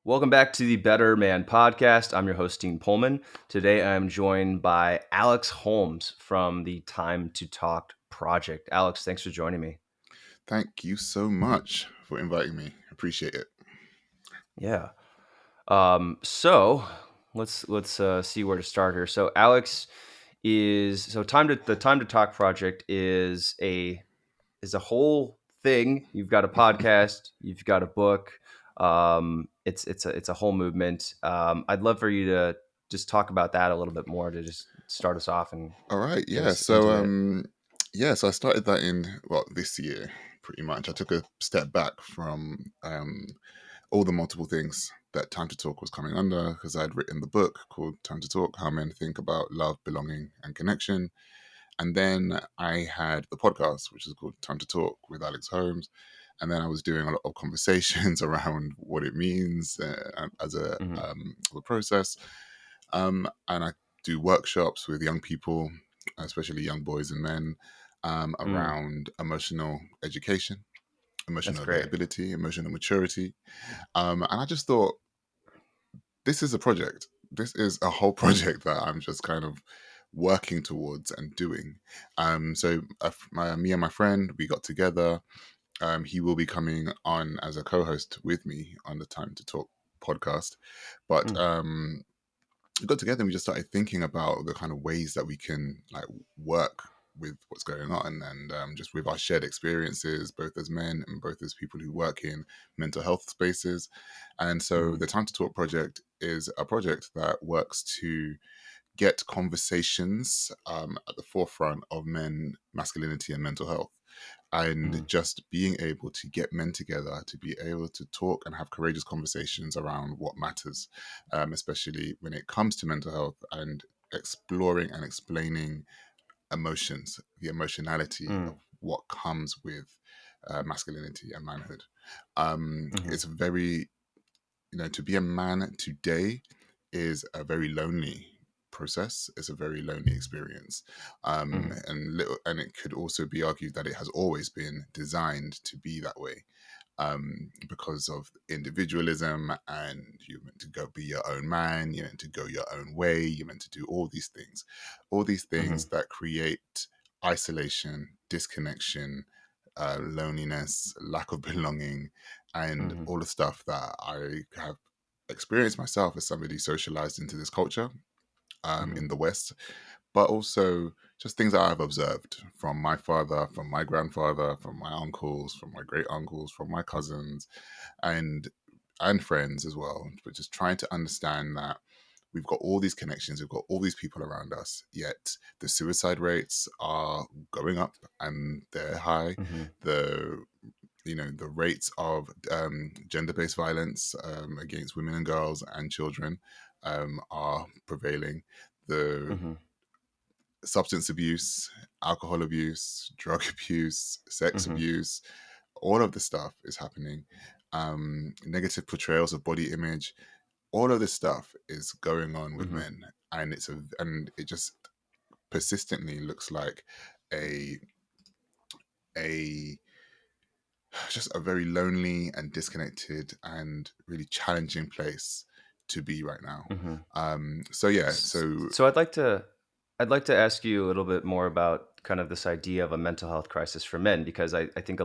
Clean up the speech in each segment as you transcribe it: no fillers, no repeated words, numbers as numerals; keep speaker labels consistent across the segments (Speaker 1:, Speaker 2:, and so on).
Speaker 1: Welcome back to the Better Man podcast. I'm your host, Dean Pullman. Today I'm joined by Alex Holmes from the Time to Talk project. Alex, thanks for joining me.
Speaker 2: Thank you so much for inviting me. Appreciate it.
Speaker 1: Yeah. So let's see where to start here. So Alex is so Time to Talk project is a whole thing. You've got a podcast, you've got a book. It's a whole movement. I'd love for you to just talk about that a little bit more to just start us off and
Speaker 2: All right,
Speaker 1: get
Speaker 2: yeah.
Speaker 1: us
Speaker 2: So
Speaker 1: into it.
Speaker 2: so I started that in this year pretty much. I took a step back from all the multiple things that Time to Talk was coming under because I'd written the book called Time to Talk: How Men Think About Love, Belonging and Connection. And then I had the podcast, which is called Time to Talk with Alex Holmes. And then I was doing a lot of conversations around what it means as
Speaker 1: Hmm.
Speaker 2: a process. And I do workshops with young people, especially young boys and men,
Speaker 1: Mm,
Speaker 2: around emotional education,
Speaker 1: that's
Speaker 2: emotional
Speaker 1: great.
Speaker 2: availability, emotional maturity. And I just thought, this is a project. This is a whole project that I'm just kind of working towards and doing. Me and my friend, we got together. He will be coming on as a co-host with me on the Time to Talk podcast. But
Speaker 1: Mm,
Speaker 2: we got together and we just started thinking about the kind of ways that we can like work with what's going on and just with our shared experiences both as men and both as people who work in mental health spaces. And so
Speaker 1: mm,
Speaker 2: the Time to Talk project is a project that works to get conversations at the forefront of men, masculinity, and mental health. And
Speaker 1: mm,
Speaker 2: just being able to get men together to be able to talk and have courageous conversations around what matters, especially when it comes to mental health and exploring and explaining emotions, the emotionality
Speaker 1: mm,
Speaker 2: of what comes with masculinity and manhood.
Speaker 1: mhm,
Speaker 2: It's very, to be a man today is a very lonely process. It's a very lonely experience,
Speaker 1: mhm,
Speaker 2: and it could also be argued that it has always been designed to be that way, because of individualism, and you're meant to go be your own man, you're meant to go your own way, you're meant to do all these things
Speaker 1: mhm,
Speaker 2: that create isolation, disconnection, loneliness, lack of belonging, and
Speaker 1: mhm,
Speaker 2: all the stuff that I have experienced myself as somebody socialized into this culture
Speaker 1: mhm,
Speaker 2: in the West, but also just things that I've observed from my father, from my grandfather, from my uncles, from my great uncles, from my cousins, and friends as well. But just trying to understand that we've got all these connections, we've got all these people around us, yet the suicide rates are going up and they're high.
Speaker 1: mhm,
Speaker 2: The the rates of gender-based violence against women and girls and children are prevailing. The
Speaker 1: mhm,
Speaker 2: substance abuse, alcohol abuse, drug abuse, sex
Speaker 1: mhm,
Speaker 2: abuse, all of this stuff is happening. Negative portrayals of body image, all of this stuff is going on with
Speaker 1: mhm,
Speaker 2: men, and it just persistently looks like a a just a very lonely and disconnected and really challenging place to be right now.
Speaker 1: mhm.
Speaker 2: So yeah,
Speaker 1: S-
Speaker 2: so
Speaker 1: So I'd like to ask you a little bit more about kind of this idea of a mental health crisis for men because I think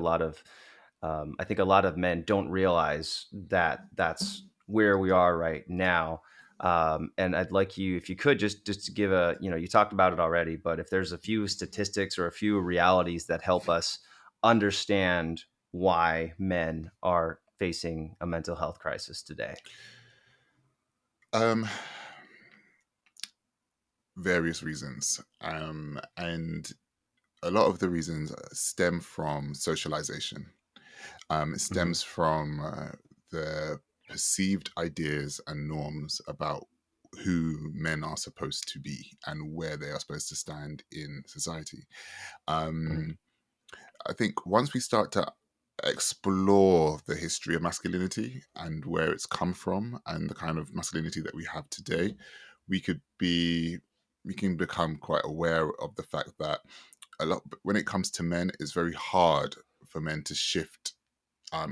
Speaker 1: I think a lot of men don't realize that that's where we are right now. And I'd like you, if you could, just to give a, you talked about it already, but if there's a few statistics or a few realities that help us understand why men are facing a mental health crisis today.
Speaker 2: um, various reasons, and a lot of the reasons stem from socialization. It
Speaker 1: Hmm.
Speaker 2: stems from the perceived ideas and norms about who men are supposed to be and where they are supposed to stand in society.
Speaker 1: Hmm.
Speaker 2: Um, I think once we start to explore the history of masculinity and where it's come from and the kind of masculinity that we have today, we could be we can become quite aware of the fact that a lot when it comes to men, it's very hard for men to shift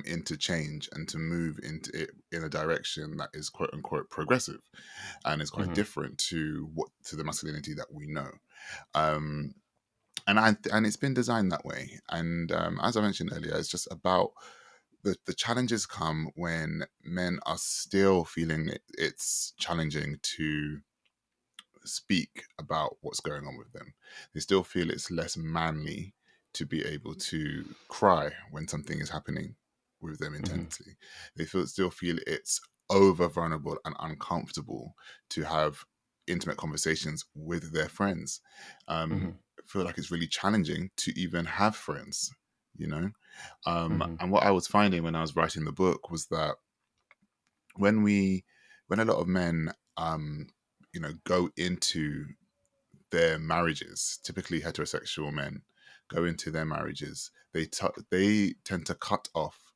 Speaker 2: into change and to move into it in a direction that is quote unquote progressive and is quite
Speaker 1: Mhm.
Speaker 2: different to the masculinity that we know. Um, and it's been designed that way. And as I mentioned earlier, it's just about the challenges come when men are still feeling it's challenging to speak about what's going on with them. They still feel it's less manly to be able to cry when something is happening with them
Speaker 1: Mhm.
Speaker 2: intensely. They still feel it's over vulnerable and uncomfortable to have intimate conversations with their friends.
Speaker 1: Mhm.
Speaker 2: Feel like it's really challenging to even have friends, you know?
Speaker 1: Mhm.
Speaker 2: And what I was finding when I was writing the book was that when we, when a lot of men, go into their marriages, typically heterosexual men go into their marriages, they tend to cut off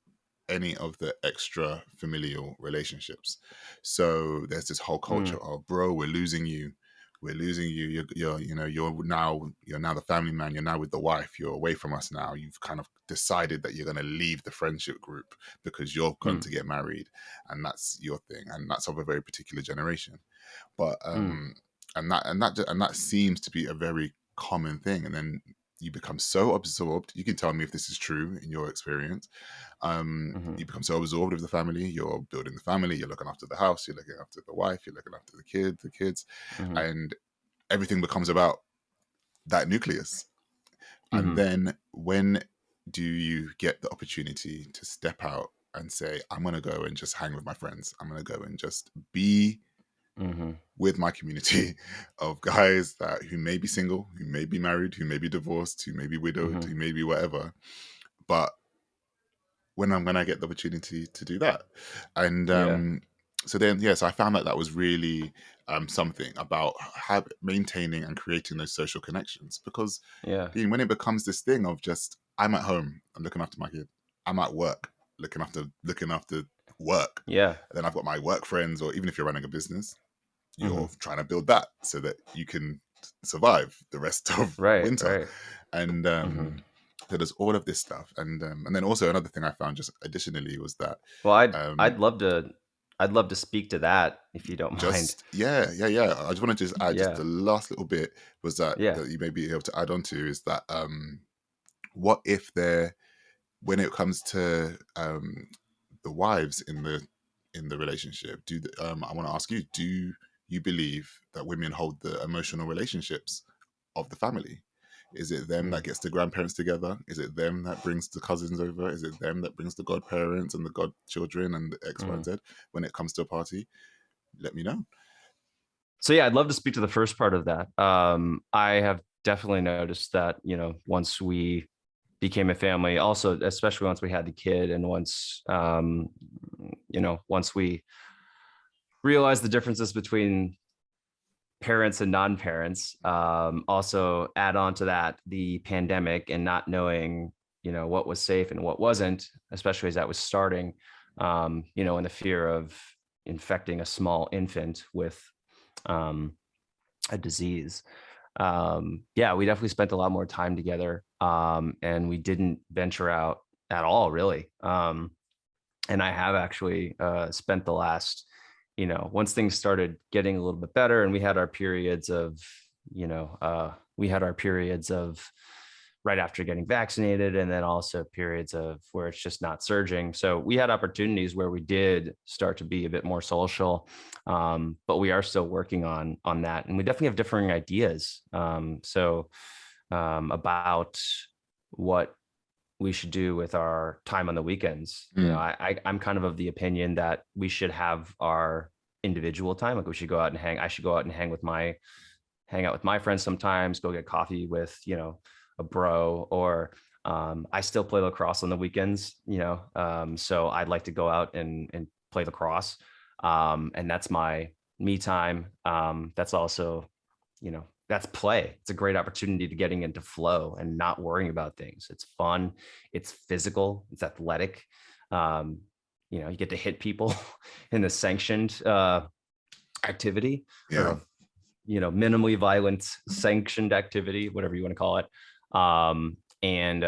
Speaker 2: any of the extra familial relationships. So there's this whole culture
Speaker 1: Mm.
Speaker 2: of, bro, we're losing you. We're losing you. You're now the family man. You're now with the wife. You're away from us now. You've kind of decided that you're going to leave the friendship group because you're going
Speaker 1: Mm.
Speaker 2: to get married, and that's your thing. And that's of a very particular generation. But
Speaker 1: Mm.
Speaker 2: and that seems to be a very common thing. And then you become so absorbed. You can tell me if this is true in your experience.
Speaker 1: Mhm.
Speaker 2: You become so absorbed with the family. You're building the family. You're looking after the house. You're looking after the wife. You're looking after the kids,
Speaker 1: Mhm.
Speaker 2: and everything becomes about that nucleus. And
Speaker 1: Mhm.
Speaker 2: then when do you get the opportunity to step out and say, I'm going to go and just hang with my friends? I'm going to go and just be
Speaker 1: Mhm.
Speaker 2: with my community of guys that who may be single, who may be married, who may be divorced, who may be widowed,
Speaker 1: Mhm.
Speaker 2: who may be whatever. But when I'm gonna get the opportunity to do that, and
Speaker 1: Yeah.
Speaker 2: so then yes, I found that that was really something about maintaining and creating those social connections because
Speaker 1: Yeah.
Speaker 2: when it becomes this thing of just I'm at home, I'm looking after my kid, I'm at work, looking after work,
Speaker 1: Yeah.
Speaker 2: and then I've got my work friends, or even if you're running a business, you're
Speaker 1: Mhm.
Speaker 2: trying to build that so that you can survive the rest of
Speaker 1: Right,
Speaker 2: winter.
Speaker 1: right.
Speaker 2: And
Speaker 1: Mhm.
Speaker 2: so there's all of this stuff, and then also another thing I found just additionally was that
Speaker 1: Well,
Speaker 2: um,
Speaker 1: I'd love to speak to that if you don't mind.
Speaker 2: just yeah. I just want to just add just
Speaker 1: Yeah.
Speaker 2: the last little bit was that
Speaker 1: Yeah.
Speaker 2: that you may be able to add on to is that what if there when it comes to the wives in the relationship, I want to ask you, do you believe that women hold the emotional relationships of the family? Is it them that
Speaker 1: Mm.
Speaker 2: gets the grandparents together? Is it them that brings the cousins over? Is it them that brings the godparents and the godchildren and the X, Y, and
Speaker 1: Mhm.
Speaker 2: Z when it comes to a party? Let me know.
Speaker 1: So, yeah, I'd love to speak to the first part of that. I have definitely noticed that, once we became a family, also, especially once we had the kid and once we realized the differences between parents and non-parents. Also, add on to that the pandemic and not knowing, what was safe and what wasn't, especially as that was starting. And the fear of infecting a small infant with um, a disease. Yeah, we definitely spent a lot more time together, and we didn't venture out at all, really. And I have actually spent the last, once things started getting a little bit better, and we had our periods of, we had our periods of right after getting vaccinated, and then also periods of where it's just not surging. So we had opportunities where we did start to be a bit more social, but we are still working on that, and we definitely have differing ideas. About what we should do with our time on the weekends.
Speaker 2: Mm,
Speaker 1: I'm kind of the opinion that we should have our individual time. Like we should go out and hang. I should go out and hang out with my friends sometimes. Go get coffee with a bro, or I still play lacrosse on the weekends. So I'd like to go out and play lacrosse, and that's my me time. That's also that's play. It's a great opportunity to getting into flow and not worrying about things. It's fun, it's physical, it's athletic. um, you get to hit people in a sanctioned activity, or
Speaker 2: yeah.
Speaker 1: a minimally violent sanctioned activity, whatever you want to call it. And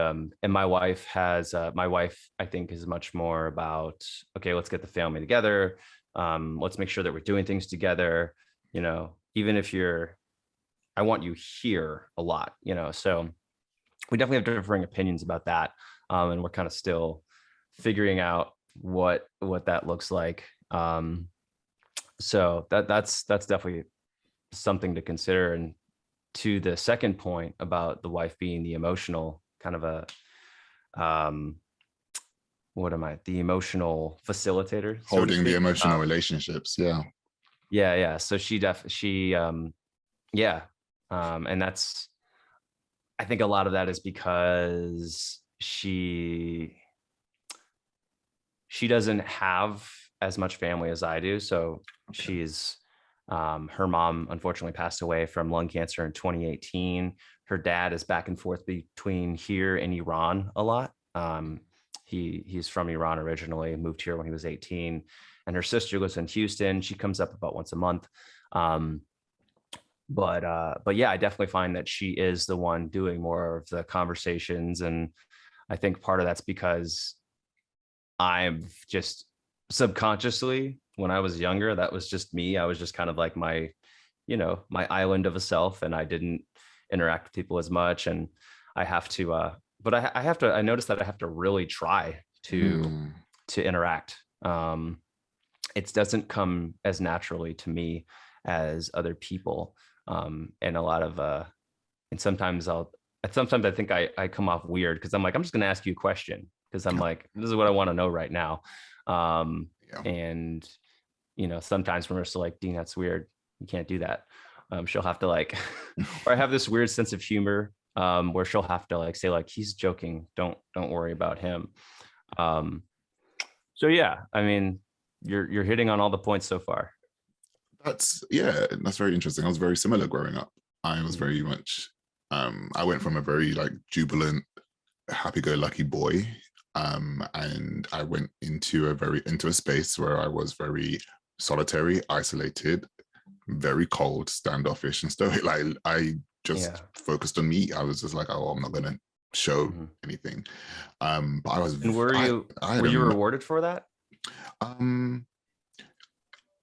Speaker 1: my wife, I think, is much more about, okay, let's get the family together. Let's make sure that we're doing things together. Even if I want you here a lot. So we definitely have differing opinions about that, and we're kind of still figuring out what that looks like. So that's definitely something to consider. And to the second point about the wife being the emotional kind of a um what am I the emotional facilitator, so to
Speaker 2: Holding the
Speaker 1: speak.
Speaker 2: emotional relationships. Yeah.
Speaker 1: Yeah, so she yeah. And that's I think a lot of that is because she doesn't have as much family as I do. So
Speaker 2: Okay.
Speaker 1: she's her mom unfortunately passed away from lung cancer in 2018. Her dad is back and forth between here and Iran a lot. He's from Iran originally, moved here when he was 18, and her sister lives in Houston. She comes up about once a month. Um, but yeah, I definitely find that she is the one doing more of the conversations, and I think part of that's because I've just subconsciously, when I was younger, that was just me. I was just kind of like my island of a self, and I didn't interact with people as much. And I have to, but I have to, I noticed that I have to really try
Speaker 2: Mm.
Speaker 1: to interact. It doesn't come as naturally to me as other people. And a lot of, and sometimes I think I come off weird because I'm like, I'm just going to ask you a question because I'm
Speaker 2: Yeah.
Speaker 1: like, this is what I want to know right now. Um,
Speaker 2: Yeah.
Speaker 1: and sometimes Marissa's like, Dean, that's weird. You can't do that. She'll have to like, or I have this weird sense of humor, where she'll have to like say like, he's joking. Don't worry about him. Um, so yeah, I mean, you're hitting on all the points so far.
Speaker 2: That's very interesting. I was very similar growing up. I was
Speaker 1: Mhm.
Speaker 2: very much I went from a very like jubilant, happy-go-lucky boy. And I went into a space where I was very solitary, isolated, very cold, standoffish, and stoic. Like I
Speaker 1: Yeah.
Speaker 2: just focused on me. I was just like, oh, I'm not gonna show
Speaker 1: Mhm.
Speaker 2: anything. But I was
Speaker 1: And were you
Speaker 2: I had
Speaker 1: were
Speaker 2: a
Speaker 1: you rewarded for that?
Speaker 2: um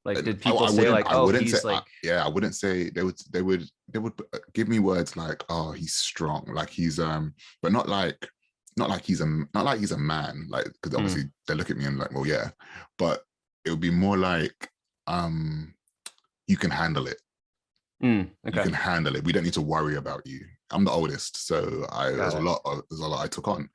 Speaker 1: Like, did people
Speaker 2: I
Speaker 1: say
Speaker 2: wouldn't
Speaker 1: like, "Oh, he's like,"
Speaker 2: yeah, I wouldn't say they would give me words like, oh, he's strong, like he's but not like he's a man, like, because
Speaker 1: mm,
Speaker 2: obviously they look at me and like, well, yeah, but it would be more like, um you can handle it, you
Speaker 1: okay,
Speaker 2: can handle it. We don't need to worry about you. I'm the oldest, so
Speaker 1: got it.
Speaker 2: there's a lot I took on,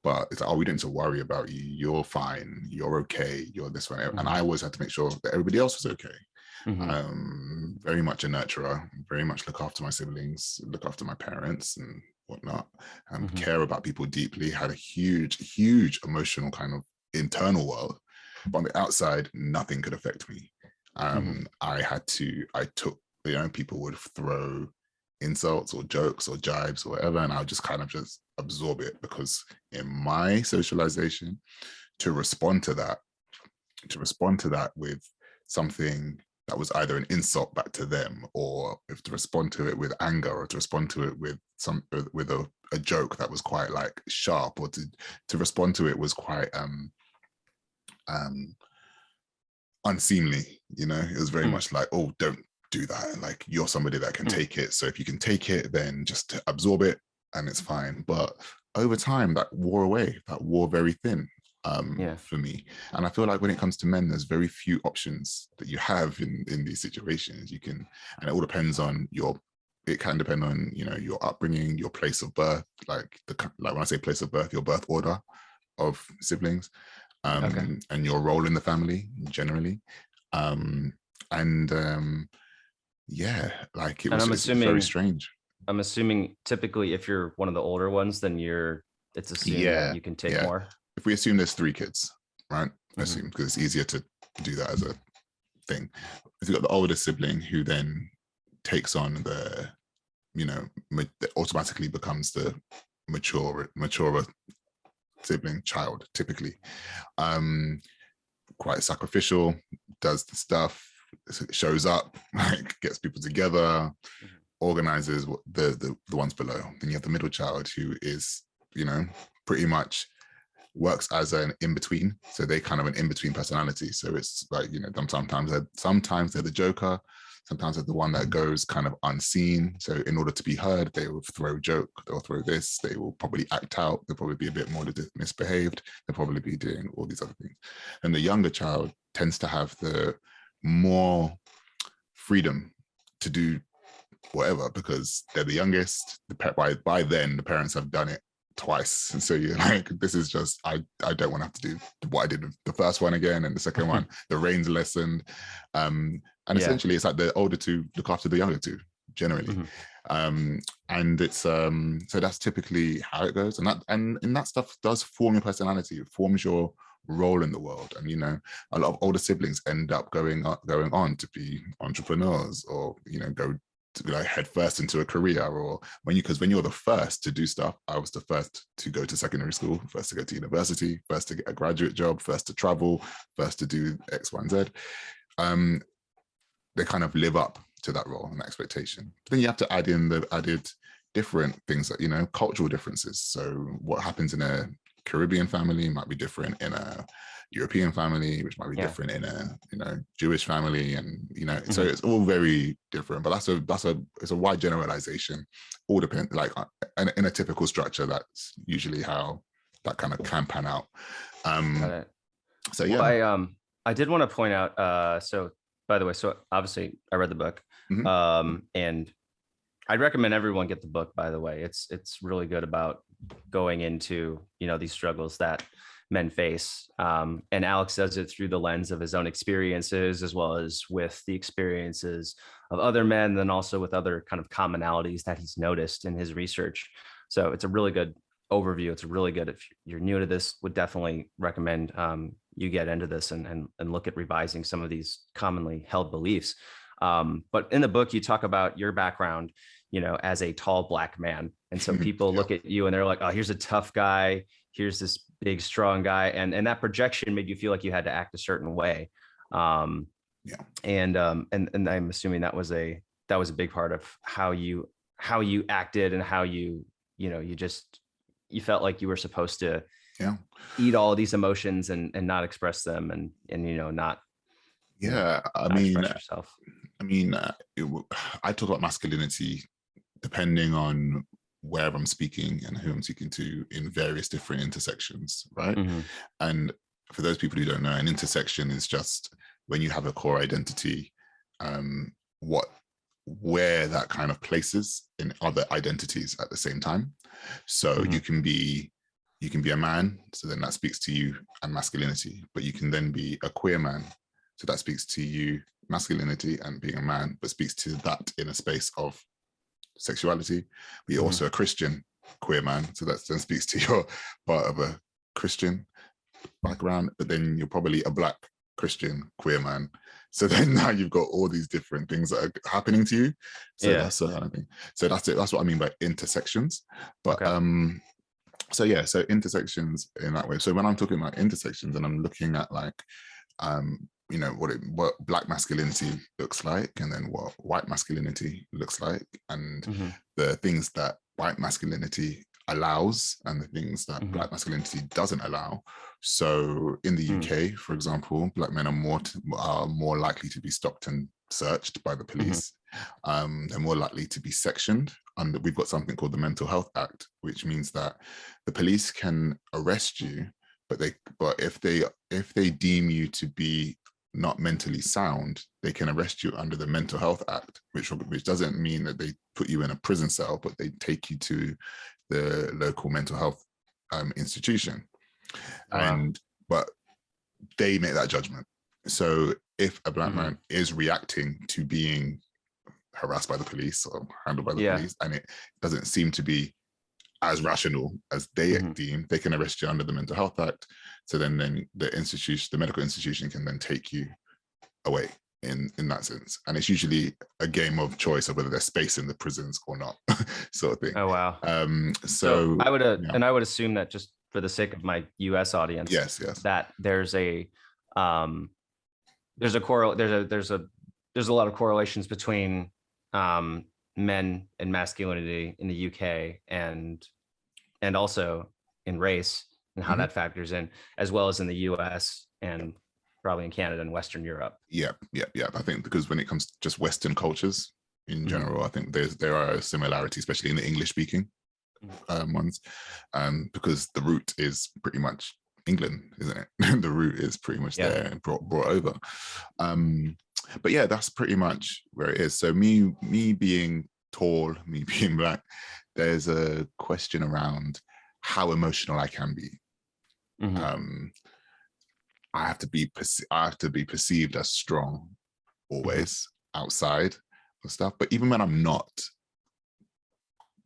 Speaker 2: but it's like, oh, we don't need to worry about you. You're fine. You're okay. You're this one, and I
Speaker 1: Hmm.
Speaker 2: always had to make sure that everybody else was okay.
Speaker 1: Hmm.
Speaker 2: Very much a nurturer. Very much look after my siblings, look after my parents, and whatnot.
Speaker 1: Hmm.
Speaker 2: Care about people deeply. Had a huge emotional kind of internal world, but on the outside, nothing could affect me.
Speaker 1: Hmm.
Speaker 2: I took, people would throw insults or jokes or jibes or whatever, and I would just kind of just absorb it, because in my socialization, to respond to that, with something that was either an insult back to them, or if to respond to it with anger, or to respond to it with a joke that was quite like sharp, or to respond to it was quite um unseemly. It was very
Speaker 1: Mm,
Speaker 2: much like, oh, don't do that, like you're somebody that can
Speaker 1: mm,
Speaker 2: take it, so if you can take it, then just absorb it and it's fine. But over time, that wore away, that wore very thin,
Speaker 1: yeah.
Speaker 2: for me. And I feel like when it comes to men, there's very few options that you have in these situations. You can, and it all depends on it can depend on your upbringing, your place of birth, like when I say place of birth, your birth order of siblings,
Speaker 1: Okay.
Speaker 2: and your role in the family generally. Um, and Yeah, like
Speaker 1: And
Speaker 2: it's very strange.
Speaker 1: I'm assuming typically if you're one of the older ones, then it's assumed that
Speaker 2: Yeah,
Speaker 1: you can take
Speaker 2: yeah.
Speaker 1: more.
Speaker 2: If we assume there's three kids, right?
Speaker 1: Hmm.
Speaker 2: Assume, because it's easier to do that as a thing. If you've got the older sibling who then takes on automatically becomes the mature sibling child, typically. Um, Quite sacrificial, does the stuff, shows up, like gets people together,
Speaker 1: Hmm.
Speaker 2: organizes the ones below. Then you have the middle child who is pretty much works as an in-between. So they kind of an in-between personality. So it's like, sometimes they're the joker, sometimes they're the one that goes kind of unseen. So in order to be heard, they will throw a joke, they'll throw this, they will probably act out, they'll probably be a bit more misbehaved, they'll probably be doing all these other things. And the younger child tends to have the more freedom to do whatever, because they're the youngest. By then the parents have done it twice, and so you're like, this is just, I don't want to have to do what I did with the first one again, and the second one the reins lessened, and
Speaker 1: Yeah.
Speaker 2: essentially it's like the older two look after the younger two generally. And it's so that's typically how it goes, and that stuff does form your personality. It forms your role in the world. And a lot of older siblings end up going on to be entrepreneurs, or go to head first into a career. Or because when you're the first to do stuff, I was the first to go to secondary school, first to go to university, first to get a graduate job, first to travel, first to do X, Y, and Z. They kind of live up to that role and that expectation. But then you have to add in the added different things, that cultural differences. So what happens in a Caribbean family might be different in a European family, which might be different in a Jewish family, and so it's all very different. But it's a wide generalization. All depends, like in a typical structure. That's usually how that kind of can pan out.
Speaker 1: Got it.
Speaker 2: So
Speaker 1: Well,
Speaker 2: yeah.
Speaker 1: I did want to point out. So by the way, so obviously I read the book, and I'd recommend everyone get the book. By the way, it's really good about going into these struggles that men face, and Alex does it through the lens of his own experiences, as well as with the experiences of other men, and then also with other kind of commonalities that he's noticed in his research. So it's a really good overview. It's really good. If you're new to this, would definitely recommend you get into this and look at revising some of these commonly held beliefs. But in the book, you talk about your background, as a tall Black man. And so people look at you and they're like, oh, here's a tough guy. Here's this big, strong guy. And that projection made you feel like you had to act a certain way. And I'm assuming that was a big part of how you acted, and how you felt like you were supposed to eat all of these emotions and not express them, and not express yourself.
Speaker 2: I talk about masculinity depending on where I'm speaking and who I'm speaking to in various different intersections, right? And for those people who don't know, an intersection is just when you have a core identity, where that kind of places in other identities at the same time. So you can be a man, so then that speaks to you and masculinity, but you can then be a queer man, so that speaks to you masculinity and being a man, but speaks to that in a space of sexuality. But you're also a Christian queer man, so that then speaks to your part of a Christian background, but then you're probably a Black Christian queer man. So then now you've got all these different things that are happening to you. So that's the kind of thing. So that's it. That's what I mean by intersections. But so yeah, so intersections in that way. So when I'm talking about intersections and I'm looking at like what Black masculinity looks like, and then what white masculinity looks like, and the things that white masculinity allows and the things that Black masculinity doesn't allow. So in the UK, for example, Black men are more likely to be stopped and searched by the police. They're more likely to be sectioned. And we've got something called the Mental Health Act, which means that the police can arrest you, but if they deem you to be not mentally sound, they can arrest you under the Mental Health Act, which doesn't mean that they put you in a prison cell, but they take you to the local mental health institution. But they make that judgment. So if a Black man is reacting to being harassed by the police or handled by the police, and it doesn't seem to be as rational as they deem, they can arrest you under the Mental Health Act. So then the medical institution can then take you away in that sense. And it's usually a game of choice of whether there's space in the prisons or not, sort of thing.
Speaker 1: Oh, wow.
Speaker 2: So
Speaker 1: I would assume that, just for the sake of my US audience,
Speaker 2: yes,
Speaker 1: that there's a lot of correlations between men and masculinity in the UK and and also in race and how
Speaker 2: Hmm.
Speaker 1: that factors in, as well as in the US and probably in Canada and Western Europe.
Speaker 2: Yeah, yeah, yeah. I think because when it comes to just Western cultures in
Speaker 1: Mhm.
Speaker 2: general, I think there are similarities, especially in the English speaking
Speaker 1: Mhm.
Speaker 2: ones, because the root is pretty much England, isn't it? The root is pretty much
Speaker 1: Yeah.
Speaker 2: there and brought over. Um, but yeah, that's pretty much where it is. So me being tall, me being black, there's a question around how emotional I can be.
Speaker 1: Mhm.
Speaker 2: Um, I have to be perceived as strong
Speaker 1: Mhm.
Speaker 2: always outside of stuff. But even when I'm not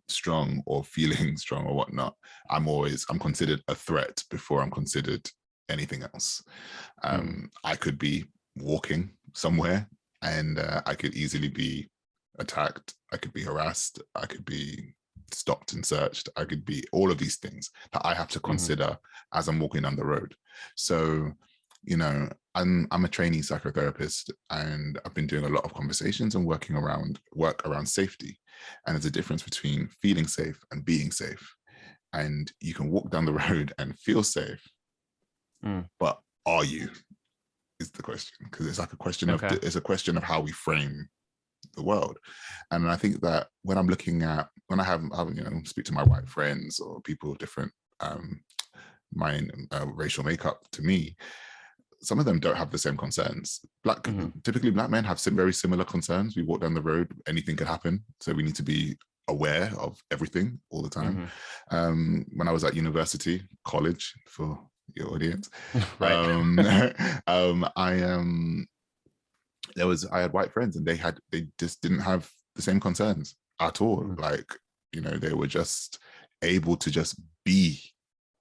Speaker 2: strong or feeling strong or whatnot, I'm considered a threat before I'm considered anything else.
Speaker 1: Mm.
Speaker 2: I could be walking somewhere and I could easily be attacked. I could be harassed. I could be stopped and searched. I could be all of these things that I have to
Speaker 1: Mhm.
Speaker 2: consider as I'm walking down the road. So, I'm a trainee psychotherapist and I've been doing a lot of conversations and work around safety. And there's a difference between feeling safe and being safe. And you can walk down the road and feel safe,
Speaker 1: Mm.
Speaker 2: but are you? Is the question, because it's like a question of
Speaker 1: Okay.
Speaker 2: how we frame the world. And I think that when I'm looking at when I have speak to my white friends or people of different um my racial makeup to me, some of them don't have the same concerns.
Speaker 1: Mhm.
Speaker 2: Typically black men have some very similar concerns. We walk down the road, anything could happen, so we need to be aware of everything all the time.
Speaker 1: Mhm.
Speaker 2: When I was at university, college for your audience,
Speaker 1: Right.
Speaker 2: I I had white friends and they just didn't have the same concerns at all.
Speaker 1: Mm.
Speaker 2: Like, they were just able to just be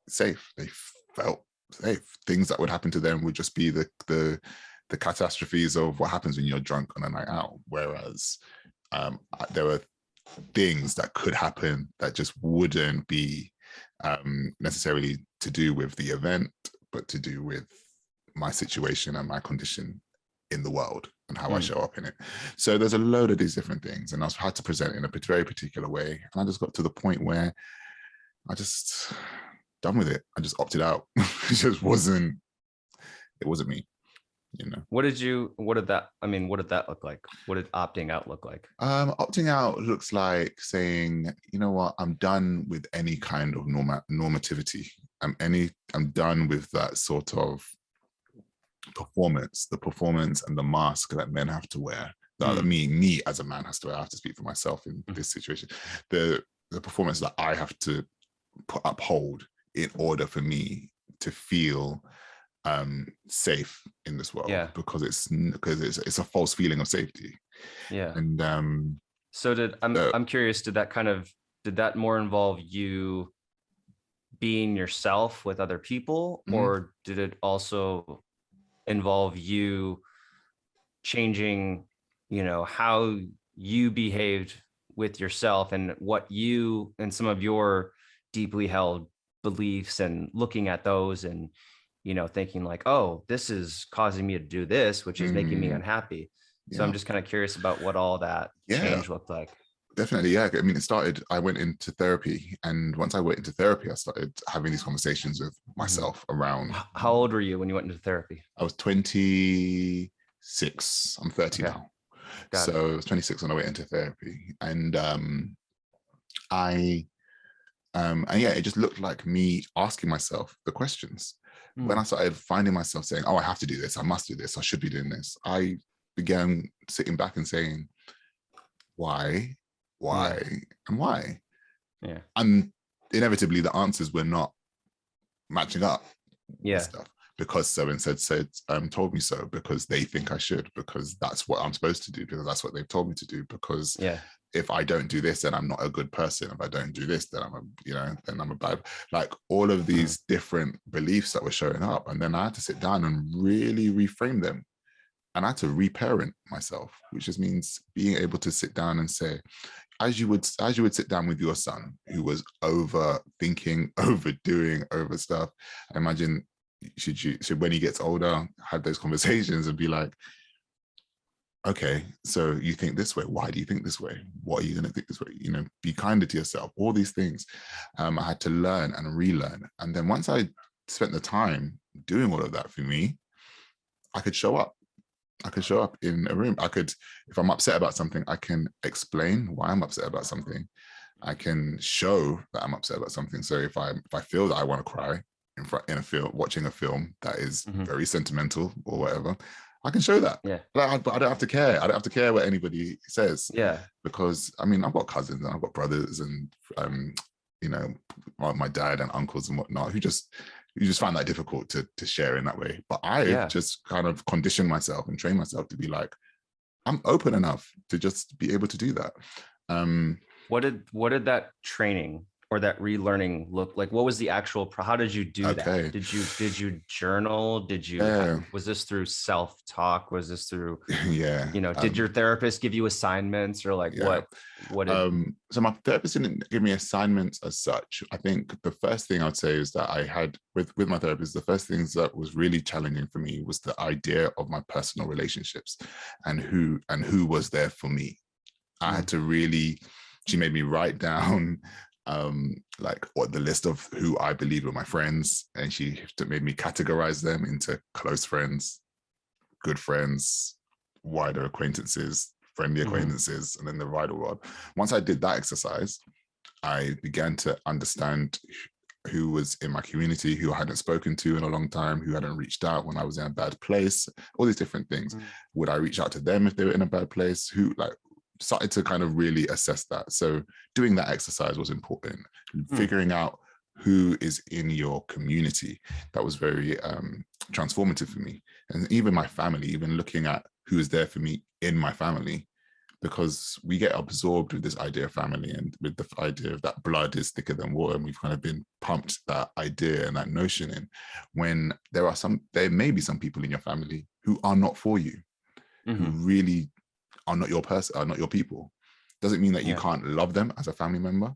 Speaker 2: safe. They felt safe. Things that would happen to them would just be the catastrophes of what happens when you're drunk on a night out. Whereas there were things that could happen that just wouldn't be necessarily to do with the event, but to do with my situation and my condition in the world and how I
Speaker 1: Mm.
Speaker 2: show up in it. So there's a load of these different things, and I was had to present in a very particular way. And I just got to the point where I just done with it. I just opted out. It wasn't me, you know.
Speaker 1: What did that look like? What did opting out look like?
Speaker 2: Opting out looks like saying, you know what, I'm done with any kind of normativity. I'm done with that sort of the performance and the mask that men have to wear. That
Speaker 1: Mm.
Speaker 2: me as a man has to wear. I have to speak for myself in
Speaker 1: Mm.
Speaker 2: this situation. The performance that I have to uphold in order for me to feel safe in this world,
Speaker 1: Yeah.
Speaker 2: because it's a false feeling of safety.
Speaker 1: Yeah.
Speaker 2: And
Speaker 1: So
Speaker 2: uh,
Speaker 1: I'm curious, did that more involve you being yourself with other people,
Speaker 2: mhm,
Speaker 1: or did it also involve you changing, how you behaved with yourself and what you and some of your deeply held beliefs, and looking at those and thinking like, oh, this is causing me to do this, which is making me
Speaker 2: mm,
Speaker 1: unhappy. So I'm
Speaker 2: yeah,
Speaker 1: just kind of curious about what all that
Speaker 2: yeah,
Speaker 1: change looked like.
Speaker 2: definitely. Yeah, I mean, I went into therapy, and once I went into therapy, I started having these conversations with
Speaker 1: Mhm.
Speaker 2: myself around.
Speaker 1: How old were you when you went into therapy?
Speaker 2: I was 26. I'm 30
Speaker 1: Okay.
Speaker 2: now.
Speaker 1: Got it.
Speaker 2: So I was 26 when I went into therapy. And I and yeah, it just looked like me asking myself the questions. When
Speaker 1: Mm.
Speaker 2: I started finding myself saying, oh, I have to do this, I must do this, I should be doing this, I began sitting back and saying, why,
Speaker 1: Yeah.
Speaker 2: why, and why?
Speaker 1: Yeah.
Speaker 2: And inevitably the answers were not matching up with
Speaker 1: Yeah.
Speaker 2: stuff, because so and said told me so, because they think I should, because that's what I'm supposed to do, because that's what they've told me to do, because
Speaker 1: Yeah.
Speaker 2: if I don't do this, then I'm not a good person. If I don't do this, then then I'm a bad, like all of
Speaker 1: Mm.
Speaker 2: these different beliefs that were showing up. And then I had to sit down and really reframe them. And I had to reparent myself, which just means being able to sit down and say, as you would sit down with your son who was overthinking, overdoing, over stuff. I imagine should when he gets older, have those conversations and be like, okay, so you think this way. Why do you think this way? What are you going to think this way? You know, be kinder to yourself. All these things I had to learn and relearn. And then once I spent the time doing all of that for me, I could show up. I could show up in a room. I could, if I'm upset about something, I can explain why I'm upset about something. I can show that I'm upset about something. So if I feel that I want to cry in a film, watching a film that is
Speaker 1: Mhm.
Speaker 2: very sentimental or whatever, I can show that.
Speaker 1: Yeah.
Speaker 2: But I don't have to care. I don't have to care what anybody says,
Speaker 1: Yeah.
Speaker 2: because I mean I've got cousins and I've got brothers and you know, my dad and uncles and whatnot who just you just find that difficult to share in that way. But I've
Speaker 1: Yeah.
Speaker 2: just kind of conditioned myself and trained myself to be like, I'm open enough to just be able to do that. Um,
Speaker 1: What did that training or that relearning look like? What was the actual how did you do that?
Speaker 2: okay,
Speaker 1: Did you journal?
Speaker 2: yeah,
Speaker 1: Was this through self-talk? Was this through,
Speaker 2: yeah,
Speaker 1: did your therapist give you assignments, or like
Speaker 2: yeah.
Speaker 1: what did
Speaker 2: So my therapist didn't give me assignments as such. I think the first thing I'd say is that I had with my therapist, the first things that was really challenging for me was the idea of my personal relationships and who was there for me. I had
Speaker 1: Mm,
Speaker 2: to really, she made me write down like what the list of who I believe were my friends, and she made me categorize them into close friends, good friends, wider acquaintances, friendly
Speaker 1: mhm,
Speaker 2: acquaintances, and then the wider world. Once I did that exercise, I began to understand who was in my community, who I hadn't spoken to in a long time, who hadn't reached out when I was in a bad place, all these different things.
Speaker 1: mm,
Speaker 2: Would I reach out to them if they were in a bad place? Who, like, started to kind of really assess that. So doing that exercise was important.
Speaker 1: mm,
Speaker 2: Figuring out who is in your community, that was very transformative for me. And even my family, even looking at who is there for me in my family, because we get absorbed with this idea of family and with the idea of that blood is thicker than water, and we've kind of been pumped that idea and that notion in, when there may be some people in your family who are not for you, who
Speaker 1: mhm,
Speaker 2: really are not your person, are not your people. Doesn't mean that you
Speaker 1: yeah,
Speaker 2: can't love them as a family member,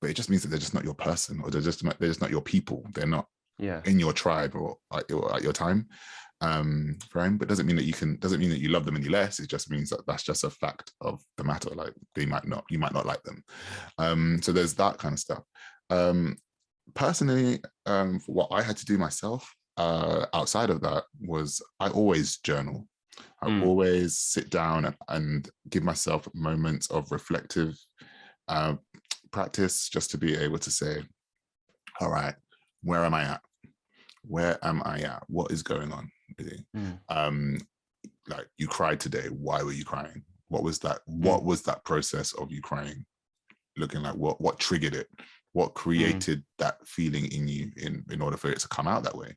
Speaker 2: but it just means that they're just not your person, or they're just not your people. They're not
Speaker 1: yeah,
Speaker 2: in your tribe or at your time frame. But doesn't mean that you love them any less. It just means that that's just a fact of the matter. Like, you might not like them. So there's that kind of stuff. Um, Personally, what I had to do myself outside of that was I always journal. I
Speaker 1: mm,
Speaker 2: always sit down and give myself moments of reflective uh, practice, just to be able to say, all right, where am I at? Where am I at? What is going on? Really?
Speaker 1: mm,
Speaker 2: Um, like, you cried today. Why were you crying? What was that?
Speaker 1: mm,
Speaker 2: What was that process of you crying looking like? What triggered it? What
Speaker 1: mm,
Speaker 2: created that feeling in you in order for it to come out that way?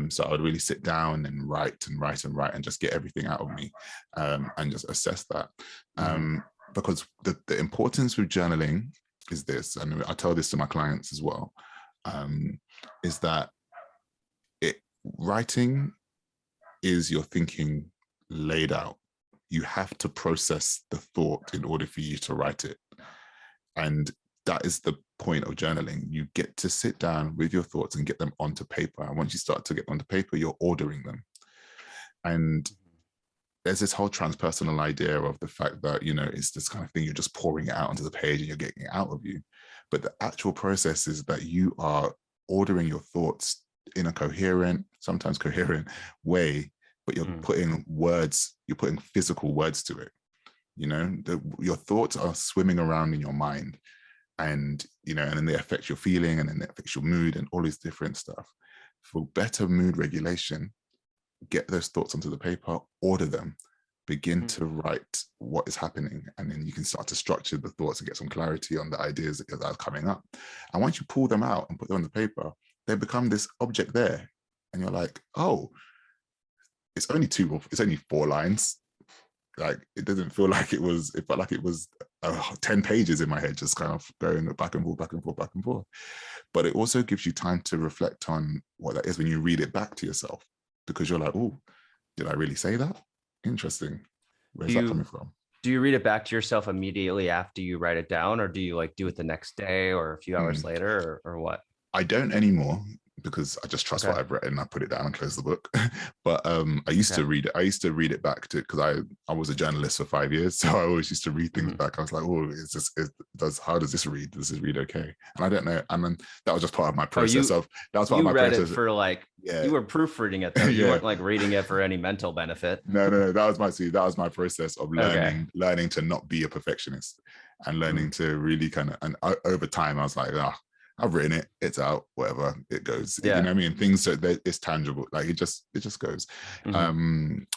Speaker 2: So I would really sit down and write and write and write and just get everything out of me, and just assess that.
Speaker 1: mhm,
Speaker 2: Because the importance with journaling is this, and I tell this to my clients as well, um, is that writing is your thinking laid out. You have to process the thought in order for you to write it. And that is the point of journaling. You get to sit down with your thoughts and get them onto paper. And once you start to get onto paper, you're ordering them. And there's this whole transpersonal idea of the fact that, it's this kind of thing, you're just pouring it out onto the page and you're getting it out of you. But the actual process is that you are ordering your thoughts in a coherent, sometimes coherent way, but
Speaker 1: mm,
Speaker 2: you're putting physical words to it. Your thoughts are swimming around in your mind, and then they affect your feeling, and then they affect your mood and all these different stuff. For better mood regulation, get those thoughts onto the paper, order them, begin
Speaker 1: mm,
Speaker 2: to write what is happening, and then you can start to structure the thoughts and get some clarity on the ideas that are coming up. And once you pull them out and put them on the paper, they become this object there, and you're like, oh, it's only 4 lines. Like, it doesn't feel like it felt like it was 10 pages in my head, just kind of going back and forth, back and forth, back and forth. But it also gives you time to reflect on what that is when you read it back to yourself, because you're like, oh, did I really say that? Interesting.
Speaker 1: do
Speaker 2: Where's that coming
Speaker 1: you
Speaker 2: from?
Speaker 1: do you read it back to yourself immediately after you write it down, or do you like do it the next day or a few hours
Speaker 2: Hmm.
Speaker 1: later, or what?
Speaker 2: I don't anymore. because I just trust what
Speaker 1: Okay.
Speaker 2: I've read and I put it down and close the book. But I used
Speaker 1: Okay.
Speaker 2: to read it. I used to read it back to because I was a journalist for 5 years, so I always used to read things
Speaker 1: Mhm.
Speaker 2: back. I was like, oh, is this is does how does this read? Does this read okay? And I don't know. And then that was just part of my
Speaker 1: Oh,
Speaker 2: process of that was part of
Speaker 1: you
Speaker 2: my
Speaker 1: read it
Speaker 2: process.
Speaker 1: for like
Speaker 2: Yeah,
Speaker 1: you were proofreading it though. You
Speaker 2: yeah.
Speaker 1: weren't like reading it for any mental benefit.
Speaker 2: No. That was my process of
Speaker 1: Okay.
Speaker 2: learning to not be a perfectionist and learning
Speaker 1: Mhm.
Speaker 2: to really kind of. And over time, I was like, ah, I've written it. It's out. Whatever it goes. You know
Speaker 1: Yeah.
Speaker 2: what I mean? Things so that it's tangible. Like it just goes.
Speaker 1: Mhm.
Speaker 2: Um.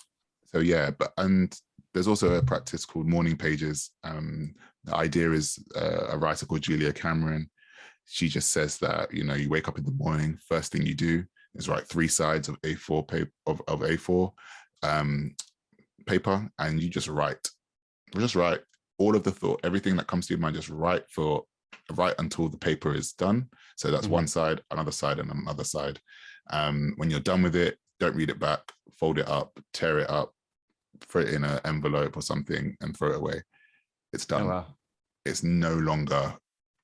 Speaker 2: So yeah, but and there's also a practice called morning pages. The idea is a writer called Julia Cameron. She just says that you wake up in the morning, first thing you do is write 3 sides of A4 paper of A4 um, paper, and you just write all of the thought, everything that comes to your mind, just write until the paper is done. So that's one
Speaker 1: Mhm.
Speaker 2: side, another side, and another side. When you're done with it, don't read it back, fold it up, tear it up, throw it in an envelope or something, and throw it away. It's
Speaker 1: Oh
Speaker 2: done.
Speaker 1: wow.
Speaker 2: It's no longer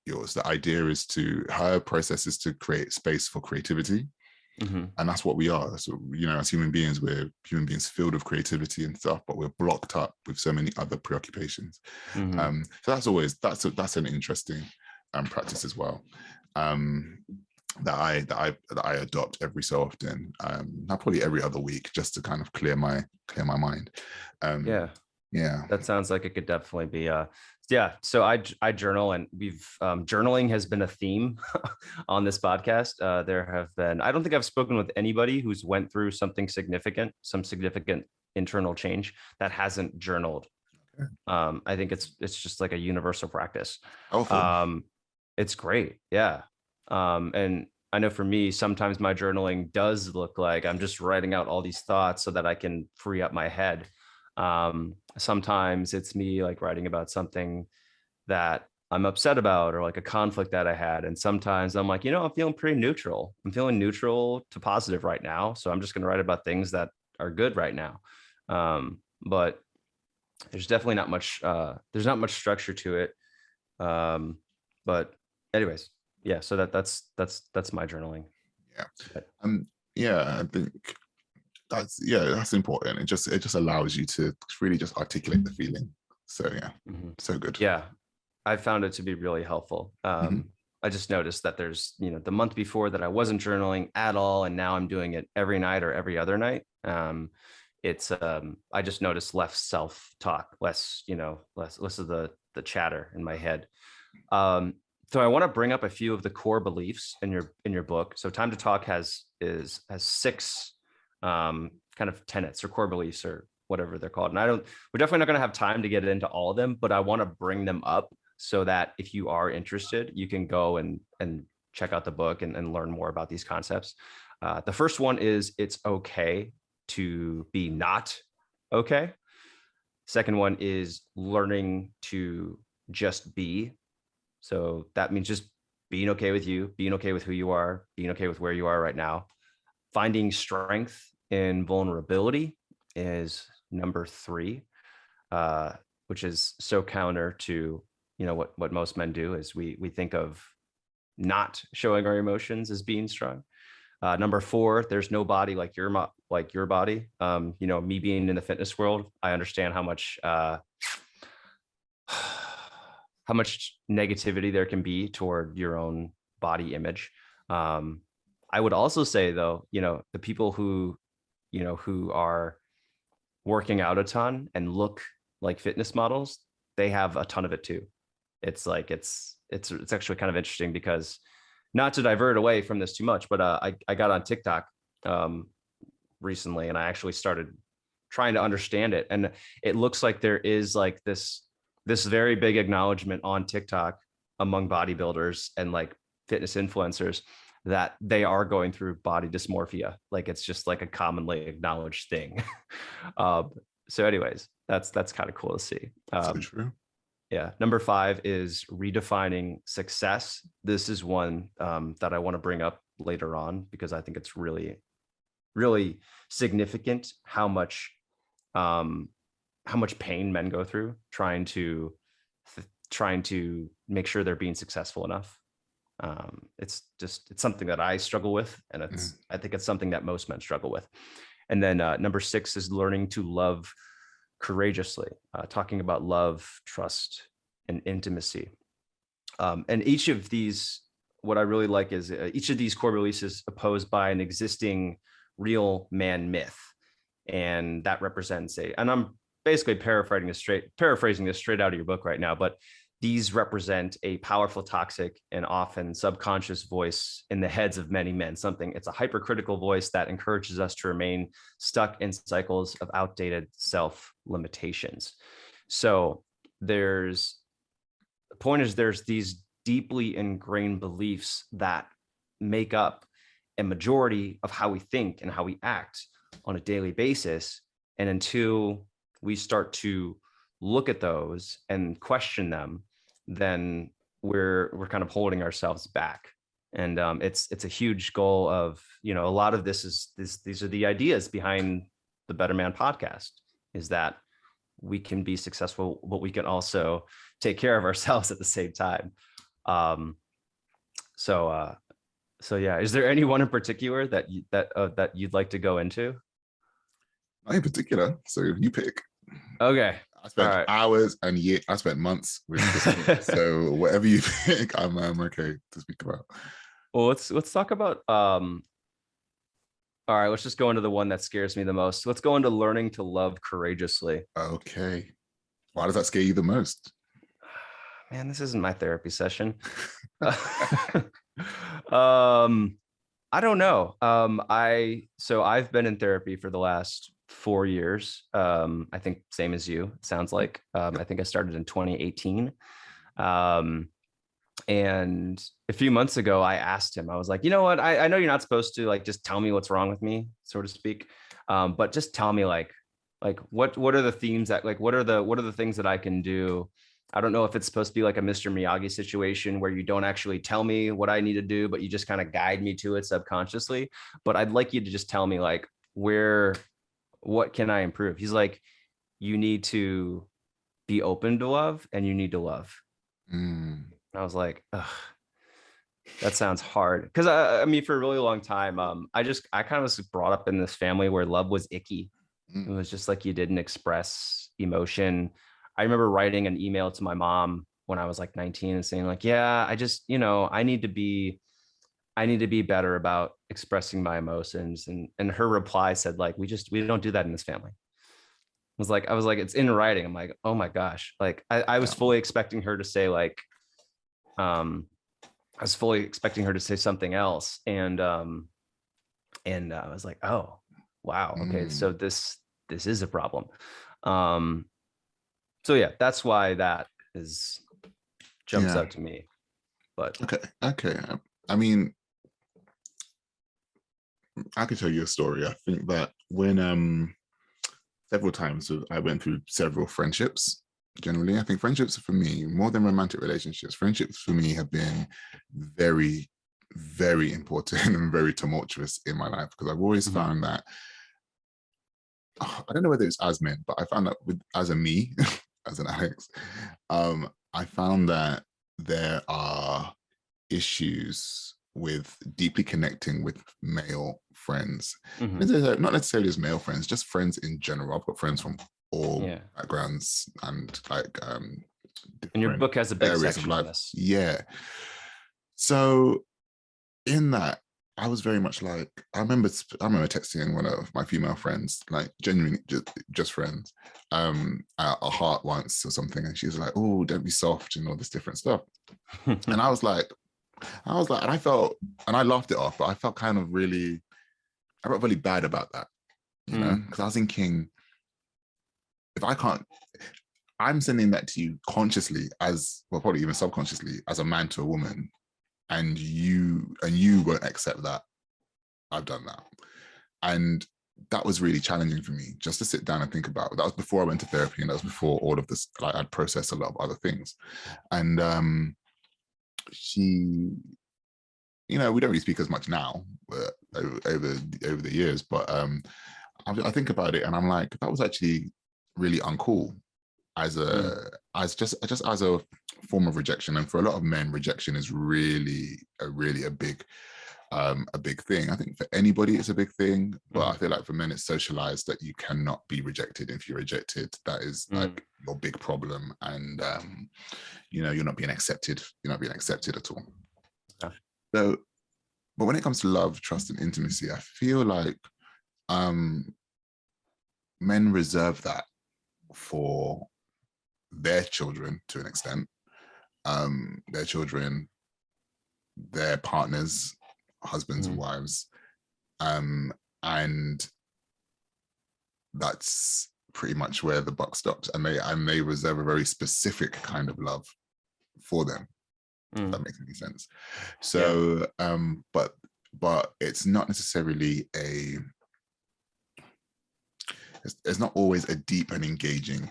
Speaker 2: yours. The idea is to her process is to create space for creativity,
Speaker 1: Mhm.
Speaker 2: and that's what we are. So as human beings, we're human beings filled with creativity and stuff, but we're blocked up with so many other preoccupations.
Speaker 1: Mhm.
Speaker 2: So that's an interesting practice as well. Um, that I adopt every so often, not probably every other week, just to kind of clear my mind. Um,
Speaker 1: Yeah.
Speaker 2: yeah.
Speaker 1: That sounds like it could definitely be yeah. So I journal, and we've journaling has been a theme on this podcast. There have been, I don't think I've spoken with anybody who's went through some significant internal change that hasn't journaled. I think it's just like a universal practice.
Speaker 2: Powerful.
Speaker 1: Um, it's great. Yeah. And I know for me, sometimes my journaling does look like I'm just writing out all these thoughts so that I can free up my head. Sometimes it's me like writing about something that I'm upset about, or like a conflict that I had. And sometimes I'm like, I'm feeling pretty neutral. I'm feeling neutral to positive right now. So I'm just going to write about things that are good right now. But there's definitely not much, there's not much structure to it. Um, but anyways, yeah. So that's my journaling.
Speaker 2: Yeah.
Speaker 1: But
Speaker 2: Um, yeah, I think that's important. It just allows you to really just articulate the feeling. So yeah,
Speaker 1: mhm.
Speaker 2: so good.
Speaker 1: Yeah, I found it to be really helpful.
Speaker 2: Mhm.
Speaker 1: I just noticed that there's, the month before that I wasn't journaling at all, and now I'm doing it every night or every other night. I just noticed less self-talk, less, less of the chatter in my head. Um, so I want to bring up a few of the core beliefs in your book. So Time to Talk has six kind of tenets or core beliefs or whatever they're called. And we're definitely not going to have time to get into all of them, but I want to bring them up so that if you are interested, you can go and check out the book and learn more about these concepts. The first one is it's okay to be not okay. Second one is learning to just be. So that means just being okay with you, being okay with who you are, being okay with where you are right now. Finding strength in vulnerability is number three, uh, which is so counter to what most men do is we think of not showing our emotions as being strong. Number four, there's no body like your body. Me being in the fitness world, I understand how much negativity there can be toward your own body image. Um, I would also say though, the people who are working out a ton and look like fitness models, they have a ton of it too. It's like it's actually kind of interesting because, not to divert away from this too much, but I got on TikTok um, recently, and I actually started trying to understand it. And it looks like there is like this very big acknowledgement on TikTok among bodybuilders and like fitness influencers that they are going through body dysmorphia. Like it's just like a commonly acknowledged thing. um, so, anyways, that's kind of cool to see.
Speaker 2: So true.
Speaker 1: Yeah. Number five is redefining success. This is one that I want to bring up later on because I think it's really, really significant um, how much pain men go through trying to make sure they're being successful enough. It's something that I struggle with, and
Speaker 2: Mm.
Speaker 1: I think it's something that most men struggle with. And then number 6 is learning to love courageously, talking about love, trust, and intimacy. And each of these, what I really like is each of these core beliefs is opposed by an existing real man myth, and that represents a. And I'm basically paraphrasing this straight out of your book right now, but these represent a powerful, toxic, and often subconscious voice in the heads of many men. It's a hypercritical voice that encourages us to remain stuck in cycles of outdated self limitations. So there's the point is there's these deeply ingrained beliefs that make up a majority of how we think and how we act on a daily basis. And until we start to look at those and question them, then we're kind of holding ourselves back. And it's a huge goal of, a lot of these are the ideas behind the Better Man podcast, is that we can be successful, but we can also take care of ourselves at the same time. Um, so, uh, so yeah, is there anyone in particular that you'd like to go into?
Speaker 2: Not in particular. So you pick.
Speaker 1: Okay,
Speaker 2: I
Speaker 1: all
Speaker 2: spent
Speaker 1: right.
Speaker 2: hours and years. I spent months with this book. So whatever you pick, I'm okay to speak about.
Speaker 1: Well, let's talk about. All right, let's just go into the one that scares me the most. Let's go into learning to love courageously.
Speaker 2: Okay. Why does that scare you the most?
Speaker 1: Man, this isn't my therapy session. um, I don't know. I've been in therapy for the last 4 years. I think same as you. It sounds like I
Speaker 2: Yep.
Speaker 1: think I started in 2018. Um, and a few months ago, I asked him. I was like, you know what? I know you're not supposed to like just tell me what's wrong with me, so to speak, but just tell me like what are the themes that like what are the things that I can do. I don't know if it's supposed to be like a Mr. Miyagi situation where you don't actually tell me what I need to do, but you just kind of guide me to it subconsciously. But I'd like you to just tell me like what can I improve? He's like, you need to be open to love and you need to love.
Speaker 2: Mm.
Speaker 1: And I was like, ugh, that sounds hard. Because I mean, for a really long time, I kind of was brought up in this family where love was icky. It
Speaker 2: Mm.
Speaker 1: was just like you didn't express emotion. I remember writing an email to my mom when I was like 19 and saying like, yeah, I just, I need to be better about expressing my emotions. And her reply said like, we don't do that in this family. I was like, it's in writing. I'm like, oh my gosh. Like I was
Speaker 2: Yeah.
Speaker 1: fully expecting her to say like, um, I was fully expecting her to say something else. And I was like, oh, wow. Okay. So
Speaker 2: Mm.
Speaker 1: this is a problem. Um, so yeah, that's why that is jumps
Speaker 2: Yeah.
Speaker 1: out to me. But
Speaker 2: Okay. Okay. I mean, I could tell you a story. I think that when several times I went through several friendships. Generally, I think friendships for me, more than romantic relationships, friendships for me have been very, very important and very tumultuous in my life because I've always
Speaker 1: mhm,
Speaker 2: found that I don't know whether it's as men, but I found that as a me, as an Alex, I found that there are issues with deeply connecting with male friends.
Speaker 1: mhm,
Speaker 2: Not necessarily as male friends, just friends in general. I've got friends from all
Speaker 1: yeah.
Speaker 2: backgrounds and like
Speaker 1: And your
Speaker 2: different
Speaker 1: book has a big
Speaker 2: areas of
Speaker 1: section on
Speaker 2: life.
Speaker 1: this.
Speaker 2: Yeah. So in that, I was very much like I remember texting one of my female friends, like genuinely just friends, a heart once or something, and she was like, "Oh, don't be soft," and all this different stuff. And and I felt, and I laughed it off, but I felt kind of really, I felt really bad about that,
Speaker 1: mm,
Speaker 2: because I was thinking, if I can't, I'm sending that to you consciously as well, probably even subconsciously as a man to a woman, and you won't accept that I've done that. And that was really challenging for me just to sit down and think about. That was before I went to therapy, and that was before all of this. Like I'd processed a lot of other things, and she, we don't really speak as much now over the years, but I think about it, and I'm like, that was actually really uncool as
Speaker 1: mm,
Speaker 2: just as a form of rejection. And for a lot of men, rejection is really a big thing. I think for anybody it's a big thing, but I
Speaker 1: Mhm.
Speaker 2: feel like for men it's socialized that you cannot be rejected. If you're rejected, that is
Speaker 1: Mm.
Speaker 2: like your big problem, and you're not being accepted. You're not being accepted at all.
Speaker 1: Okay.
Speaker 2: So, but when it comes to love, trust, and intimacy, I feel like um men reserve that for their children to an extent. Their children, their partners, husbands and
Speaker 1: Mhm.
Speaker 2: wives, um, and that's pretty much where the buck stops. And they reserve a very specific kind of love for them, if
Speaker 1: Mm.
Speaker 2: that makes any sense.
Speaker 1: Yeah.
Speaker 2: So, but it's not necessarily it's not always a deep and engaging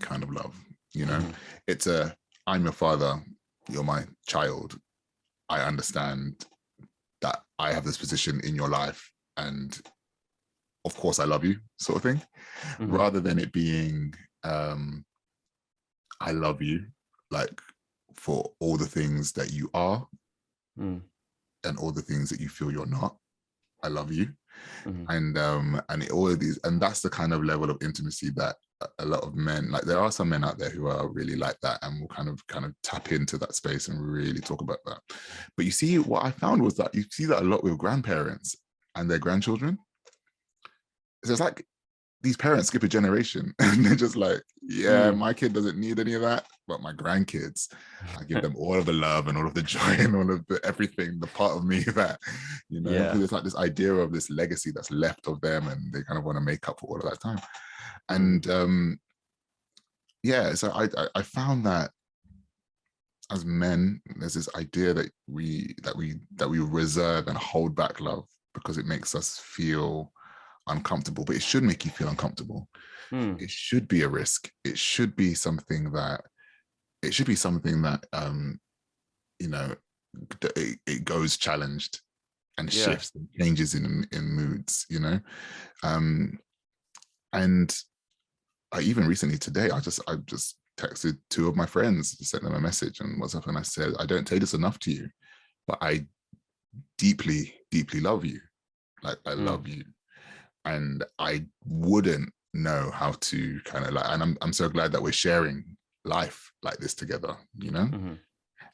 Speaker 2: kind of love. You know,
Speaker 1: Mhm.
Speaker 2: it's a I'm your father, you're my child. I understand that I have this position in your life, and of course I love you, sort of thing,
Speaker 1: Mhm.
Speaker 2: rather than it being um, I love you, like for all the things that you are
Speaker 1: Mm.
Speaker 2: and all the things that you feel you're not. I love you,
Speaker 1: Mhm.
Speaker 2: and all of these, and that's the kind of level of intimacy that a lot of men, like there are some men out there who are really like that and will kind of tap into that space and really talk about that. But you see, what I found was that you see that a lot with grandparents and their grandchildren. So it's like these parents skip a generation and they're just like, yeah,
Speaker 1: Mm.
Speaker 2: my kid doesn't need any of that, but my grandkids, I give them all of the love and all of the joy and all of the everything, the part of me that, because
Speaker 1: Yeah.
Speaker 2: it's like this idea of this legacy that's left of them and they kind of want to make up for all of that time.
Speaker 1: Mm.
Speaker 2: And yeah, so I found that as men, there's this idea that we reserve and hold back love because it makes us feel uncomfortable, but it should make you feel uncomfortable.
Speaker 1: Mm.
Speaker 2: It should be a risk. It should be something that you know it goes challenged and
Speaker 1: Yeah.
Speaker 2: shifts and changes in moods, um and I even recently today I just texted two of my friends, sent them a message on WhatsApp, and I said, I don't say this enough to you, but I deeply love you. Like I
Speaker 1: Mm.
Speaker 2: love you, and I wouldn't know how to kind of like, and I'm so glad that we're sharing life like this together,
Speaker 1: Mhm.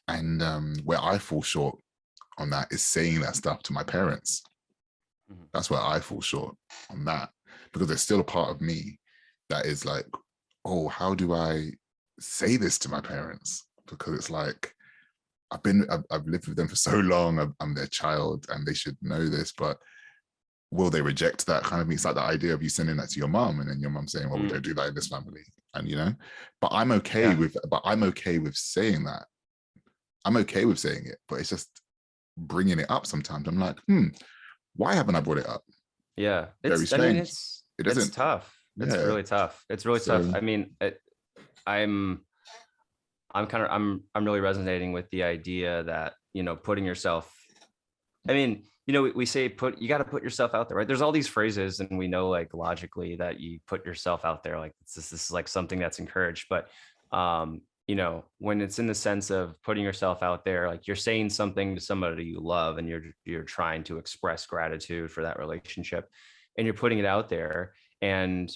Speaker 2: And where I fall short on that is saying that stuff to my parents.
Speaker 1: Mhm.
Speaker 2: That's where I fall short on that, because there's still a part of me that is like, oh, how do I say this to my parents? Because it's like I've lived with them for so long. I'm their child, and they should know this, but will they reject that kind of me? It's like the idea of you sending that to your mom and then your mom saying, well, we
Speaker 1: Mm.
Speaker 2: don't do that in this family. And but
Speaker 1: Yeah.
Speaker 2: I'm okay with saying that. I'm okay with saying it, but it's just bringing it up sometimes. I'm like, why haven't I brought it up?
Speaker 1: Yeah.
Speaker 2: Very
Speaker 1: I mean,
Speaker 2: strange. It
Speaker 1: it's
Speaker 2: doesn't,
Speaker 1: tough. It's
Speaker 2: yeah.
Speaker 1: really tough. It's really tough.
Speaker 2: So
Speaker 1: I mean, I'm I'm really resonating with the idea that, putting yourself I mean, we say you got to put yourself out there, right? There's all these phrases, and we know like logically that you put yourself out there. Like this is like something that's encouraged. But when it's in the sense of putting yourself out there, like you're saying something to somebody you love, and you're trying to express gratitude for that relationship, and you're putting it out there, and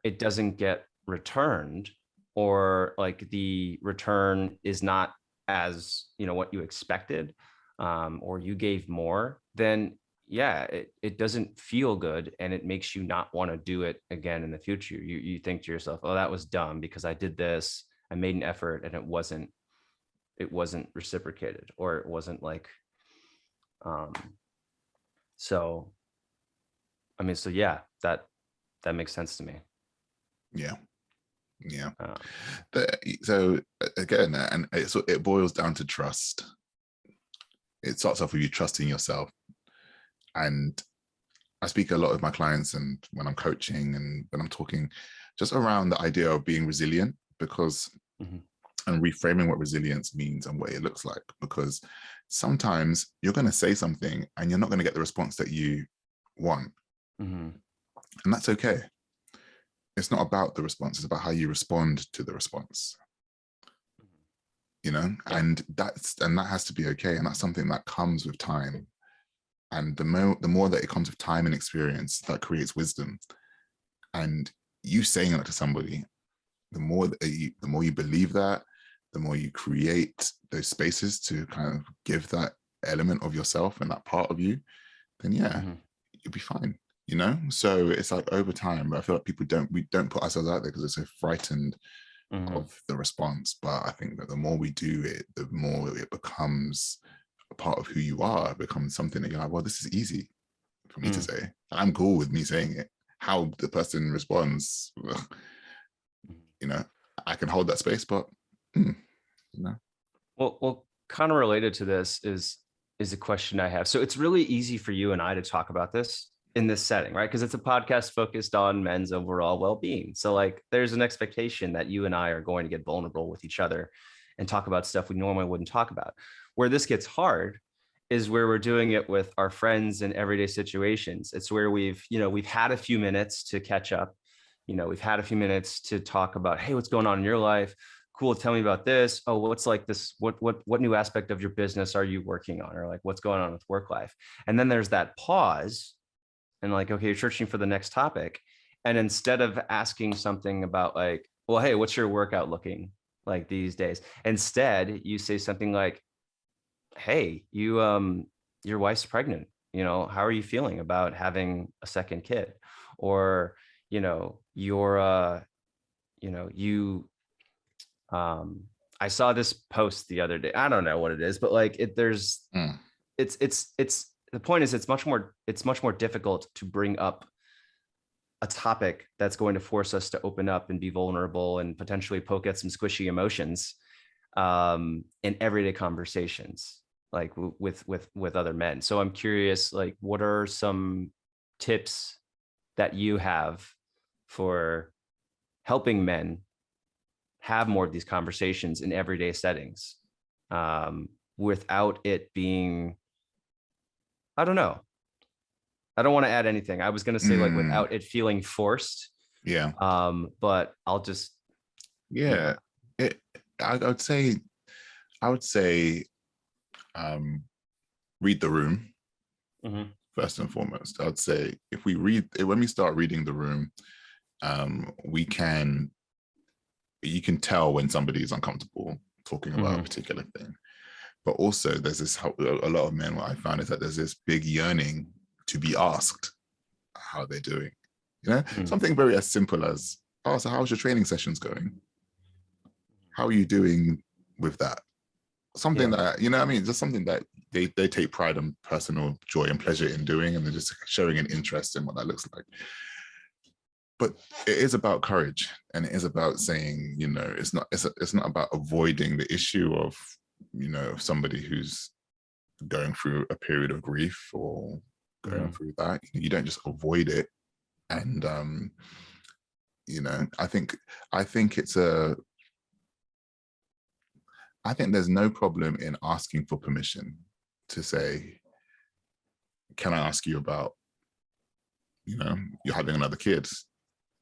Speaker 1: it doesn't get returned, or like the return is not as what you expected, or you gave more, then yeah, it doesn't feel good, and it makes you not want to do it again in the future. You think to yourself, oh, that was dumb because I did this, I made an effort, and it wasn't reciprocated, or it wasn't like, um so I mean, so yeah, that makes sense to me.
Speaker 2: yeah, yeah.
Speaker 1: um
Speaker 2: So again, and it boils down to trust. It starts off with you trusting yourself. And I speak a lot with my clients and when I'm coaching and when I'm talking just around the idea of being resilient, because
Speaker 1: mhm,
Speaker 2: and reframing what resilience means and what it looks like, because sometimes you're going to say something and you're not going to get the response that you want,
Speaker 1: mhm,
Speaker 2: and that's okay. It's not about the response, it's about how you respond to the response.
Speaker 1: Yeah.
Speaker 2: and that has to be okay. And that's something that comes with time. And the more that it comes with time and experience, that creates wisdom. And you saying that to somebody, the more you believe that, the more you create those spaces to kind of give that element of yourself and that part of you, then yeah,
Speaker 1: Mhm.
Speaker 2: you'll be fine. So it's like over time, I feel like we don't put ourselves out there because we're so frightened
Speaker 1: Mhm.
Speaker 2: of the response. But I think that the more we do it, the more it becomes a part of who you are. It becomes something that you're like, well, this is easy for me to
Speaker 1: Mm.
Speaker 2: say. I'm cool with me saying it. How the person responds,
Speaker 1: Mhm.
Speaker 2: you know, I can hold that space, but mm, you know.
Speaker 1: Well, kind of related to this is a question I have. So it's really easy for you and I to talk about this in this setting, right? Because it's a podcast focused on men's overall well-being. So like there's an expectation that you and I are going to get vulnerable with each other and talk about stuff we normally wouldn't talk about. Where this gets hard is where we're doing it with our friends in everyday situations. It's where we've had a few minutes to catch up. We've had a few minutes to talk about, hey, what's going on in your life? Cool, tell me about this. Oh, what's like this, what new aspect of your business are you working on, or like what's going on with work life? And then there's that pause, and like, okay, you're searching for the next topic, and instead of asking something about like, well, hey, what's your workout looking like these days, instead you say something like, hey, your wife's pregnant, how are you feeling about having a second kid? Or you're you um I saw this post the other day. I don't know what it is, but like
Speaker 2: Mm,
Speaker 1: it's the point is it's much more difficult to bring up a topic that's going to force us to open up and be vulnerable and potentially poke at some squishy emotions in everyday conversations, like with other men. So I'm curious, like, what are some tips that you have for helping men have more of these conversations in everyday settings, um, without it being, I don't know. I don't want to add anything. I was going to say like
Speaker 2: mm,
Speaker 1: without it feeling forced,
Speaker 2: yeah,
Speaker 1: but I'll just, you
Speaker 2: yeah.
Speaker 1: know,
Speaker 2: It. I would say, um, read the room
Speaker 1: mhm,
Speaker 2: first and foremost. I'd say if we read when we start reading the room, we can you can tell when somebody is uncomfortable talking about a
Speaker 1: mhm,
Speaker 2: particular thing. But also, there's this a lot of men. What I found is that there's this big yearning to be asked how they're doing.
Speaker 1: mhm,
Speaker 2: Something very as simple as, "Oh, so how's your training sessions going? How are you doing with that?" Something
Speaker 1: yeah,
Speaker 2: that I mean, just something that they take pride and personal joy and pleasure in doing, and they're just showing an interest in what that looks like. But it is about courage, and it is about saying, it's not about avoiding the issue of somebody who's going through a period of grief or going
Speaker 1: mhm,
Speaker 2: through that. You don't just avoid it. And I think it's a I think there's no problem in asking for permission to say, can I ask you about, you're having another kid?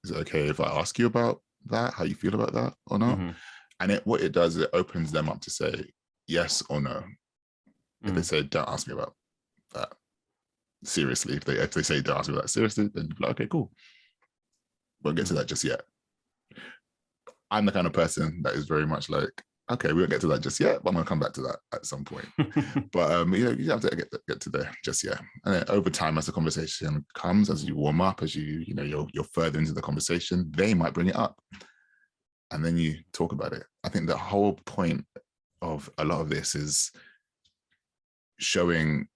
Speaker 2: Is it okay if I ask you about that, how you feel about that or not?
Speaker 1: mhm,
Speaker 2: And what it does is it opens them up to say yes or no. If they
Speaker 1: mhm,
Speaker 2: say, don't ask me about that seriously, if they say don't ask me about that seriously, then you're like, okay, cool. Won't get to
Speaker 1: mhm,
Speaker 2: that just yet. I'm the kind of person that is very much like, okay, we won't get to that just yet, but I'm gonna come back to that at some point. But you have to get to there just yet. And then over time, as the conversation comes, as you warm up, as you're further into the conversation, they might bring it up, and then you talk about it. I think the whole point of a lot of this is showing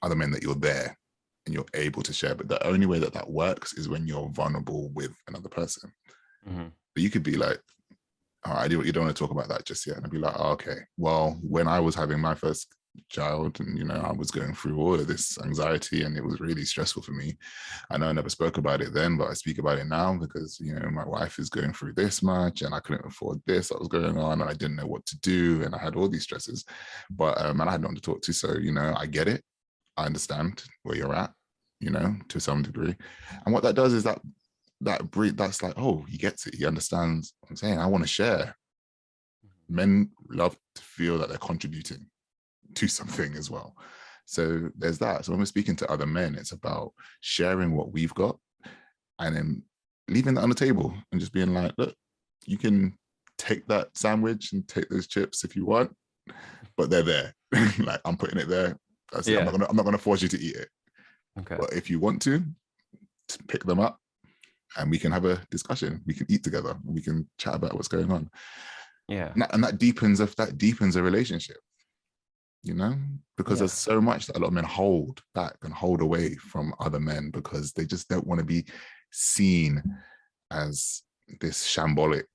Speaker 2: other men that you're there and you're able to share. But the only way that that works is when you're vulnerable with another person.
Speaker 1: mhm,
Speaker 2: But you could be like, all right, you don't want to talk about that just yet. And I'd be like, oh, okay, well, when I was having my first child and, I was going through all of this anxiety and it was really stressful for me. I know I never spoke about it then, but I speak about it now because, my wife is going through this much and I couldn't afford this that was going on and I didn't know what to do. And I had all these stresses, but, and I had no one to talk to. So, I get it. I understand where you're at, to some degree. And what that does is that's like, oh, he gets it. He understands what I'm saying. I want to share. Men love to feel that they're contributing to something as well. So there's that. So when we're speaking to other men, it's about sharing what we've got and then leaving that on the table and just being like, look, you can take that sandwich and take those chips if you want, but they're there. Like I'm putting it there. That's it.
Speaker 1: Yeah.
Speaker 2: I'm not gonna force you to eat it.
Speaker 1: Okay.
Speaker 2: But if you want to pick them up and we can have a discussion, we can eat together, we can chat about what's going on.
Speaker 1: Yeah.
Speaker 2: And that deepens a relationship, you know, because
Speaker 1: Yeah.
Speaker 2: there's so much that a lot of men hold back and hold away from other men because they just don't want to be seen as this shambolic,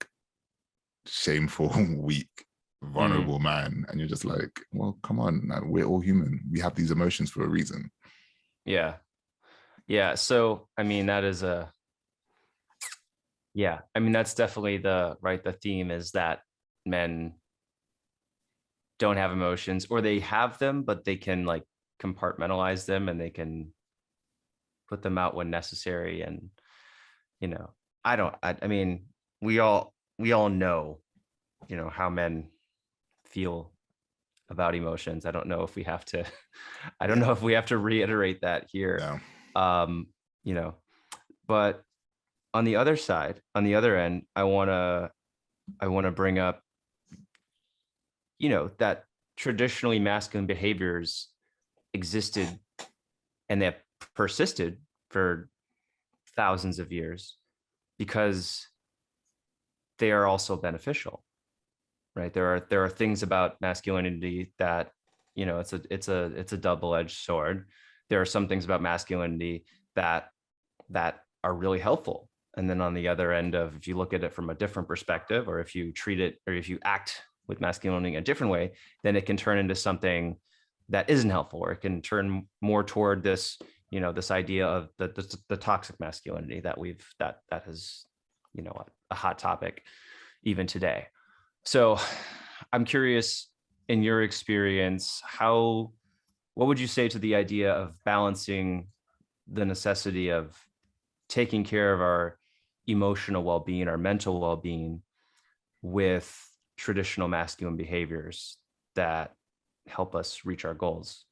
Speaker 2: shameful, weak,
Speaker 1: Mm.
Speaker 2: vulnerable man. And you're just like, well, come on, man, we're all human. We have these emotions for a reason.
Speaker 1: Yeah. Yeah. So, I mean, yeah, I mean, that's definitely the theme is that men don't have emotions, or they have them, but they can like compartmentalize them and they can put them out when necessary. And, you know, I mean, we all know, how men feel about emotions. I don't know if we have to, I don't
Speaker 2: Yeah.
Speaker 1: know if we have to reiterate that here.
Speaker 2: No.
Speaker 1: Um, you know, but on the other side, on the other end, I want to bring up, that traditionally masculine behaviors existed and they have persisted for thousands of years because they are also beneficial, right? There are things about masculinity that, it's a double-edged sword. There are some things about masculinity that are really helpful. And then on the other end of, if you look at it from a different perspective, or if you treat it, or if you act with masculinity in a different way, then it can turn into something that isn't helpful, or it can turn more toward this, this idea of the toxic masculinity that has, a hot topic even today. So I'm curious, in your experience, what would you say to the idea of balancing the necessity of taking care of our emotional well-being, our mental well-being, with traditional masculine behaviors that help us reach our goals?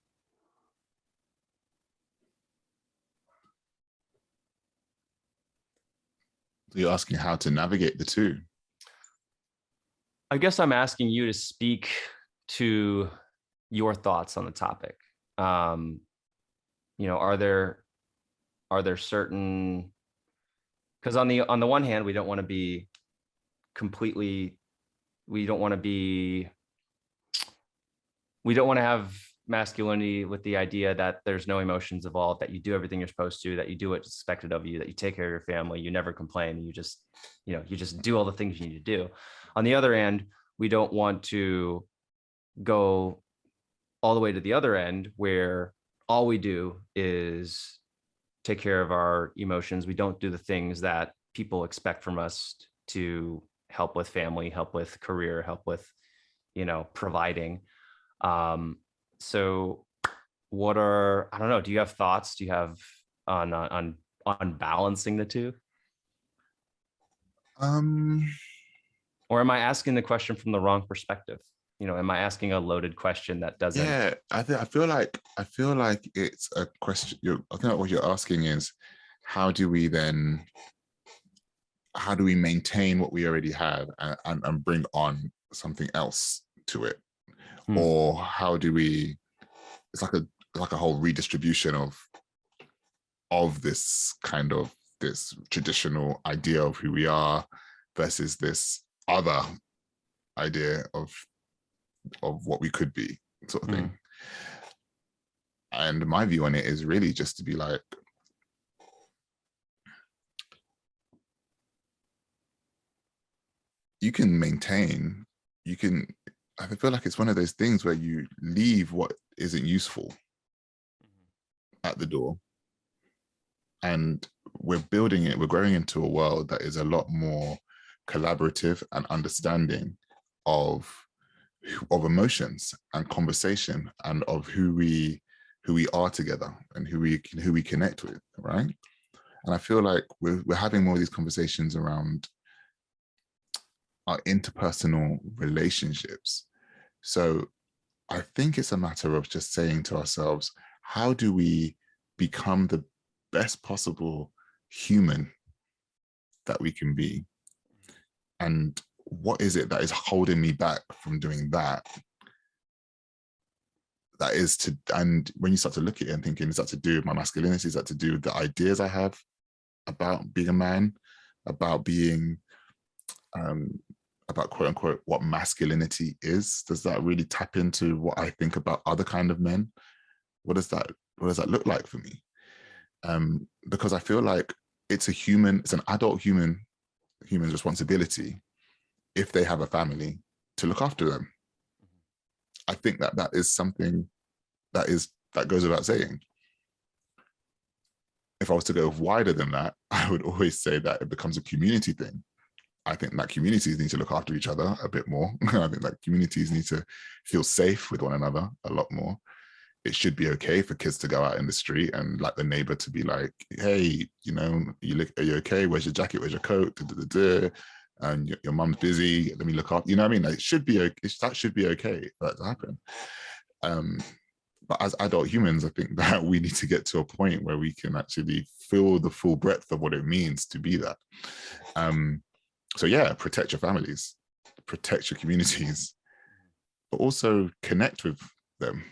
Speaker 2: So you're asking how to navigate the two.
Speaker 1: I guess I'm asking you to speak to your thoughts on the topic. Um, are there certain, because on the one hand, we don't want to be completely, we don't want to be we don't want to have masculinity with the idea that there's no emotions involved, that you do everything you're supposed to, that you do what's expected of you, that you take care of your family, you never complain, you just do all the things you need to do. On the other end, we don't want to go all the way to the other end where all we do is take care of our emotions. We don't do the things that people expect from us to help with family, help with career, help with, providing. Um, so I don't know, do you have thoughts? Do you have on balancing the two?
Speaker 2: Um,
Speaker 1: Or am I asking the question from the wrong perspective? Am I asking a loaded question that doesn't?
Speaker 2: yeah, I feel like it's a question. I think what you're asking is how do we maintain what we already have and bring on something else to it,
Speaker 1: Hmm.
Speaker 2: or how do we? It's like a whole redistribution of this kind of this traditional idea of who we are versus this other idea of what we could be, sort of thing.
Speaker 1: Hmm.
Speaker 2: And my view on it is really just to be like, you can maintain, you can, I feel like it's one of those things where you leave what isn't useful at the door, and we're growing into a world that is a lot more collaborative and understanding of emotions and conversation and of who we are together and who we connect with, right? And I feel like we're having more of these conversations around our interpersonal relationships. So I think it's a matter of just saying to ourselves, how do we become the best possible human that we can be? And what is it that is holding me back from doing that? That is to, and when you start to look at it and thinking, is that to do with my masculinity? Is that to do with the ideas I have about being a man, about being, um, about quote unquote what masculinity is? Does that really tap into what I think about other kind of men? What does that look like for me? Because I feel like it's an adult human's responsibility, if they have a family, to look after them. I think that that is something that goes without saying. If I was to go wider than that, I would always say that it becomes a community thing. I think that communities need to look after each other a bit more. I think that communities need to feel safe with one another a lot more. It should be okay for kids to go out in the street and like the neighbor to be like, hey, are you okay? Where's your jacket? Where's your coat? Da, da, da, da. And your mum's busy. Let me look up. You know what I mean? Like, it should be okay. That should be okay for that to happen. Um, but as adult humans, I think that we need to get to a point where we can actually feel the full breadth of what it means to be that. Um, so yeah, protect your families, protect your communities, but also connect with them.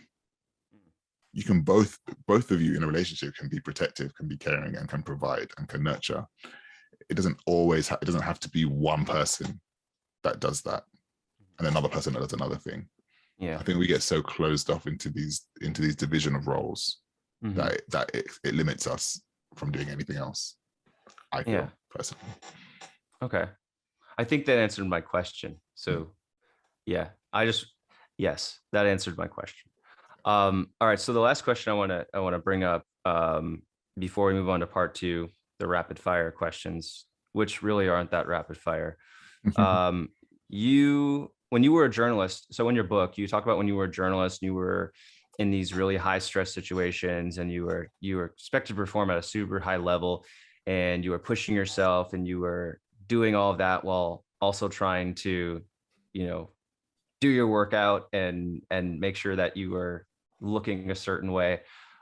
Speaker 2: You can both of you in a relationship can be protective, can be caring, and can provide and can nurture. It doesn't always it doesn't have to be one person that does that and another person that does another thing.
Speaker 1: Yeah.
Speaker 2: I think we get so closed off into these division of roles
Speaker 1: Hmm.
Speaker 2: that it limits us from doing anything else. I
Speaker 1: Yeah.
Speaker 2: feel personally.
Speaker 1: Okay. I think that answered my question.
Speaker 2: Mm.
Speaker 1: So yeah, yes, that answered my question. All right. So the last question I want to bring up before we move on to part two, the rapid fire questions, which really aren't that rapid fire. Um, when you were a journalist, so in your book, you talk about when you were a journalist, you were in these really high stress situations, and you were expected to perform at a super high level, and you were pushing yourself, and you were doing all of that while also trying to, you know, do your workout and make sure that you were looking a certain way.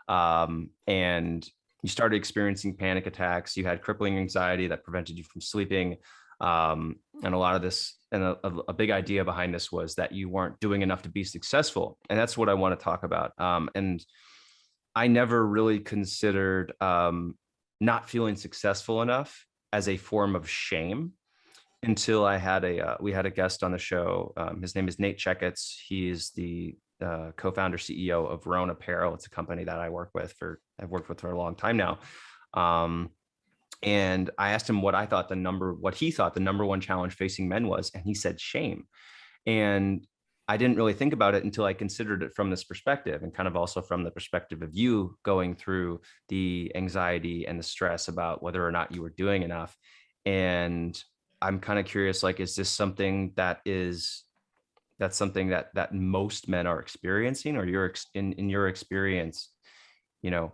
Speaker 1: And you started experiencing panic attacks. You had crippling anxiety that prevented you from sleeping. And a lot of this, and a big idea behind this was that you weren't doing enough to be successful. And that's what I want to talk about. And I never really considered not feeling successful enough as a form of shame until we had a guest on the show. His name is Nate Checketts. He's the co-founder CEO of Roan Apparel. It's a company that I've worked with for a long time now. Um, and I asked him what he thought the number one challenge facing men was, and he said shame. And I didn't really think about it until I considered it from this perspective, and kind of also from the perspective of you going through the anxiety and the stress about whether or not you were doing enough. And I'm kind of curious, like, is this something that's something that most men are experiencing, or in your experience, you know,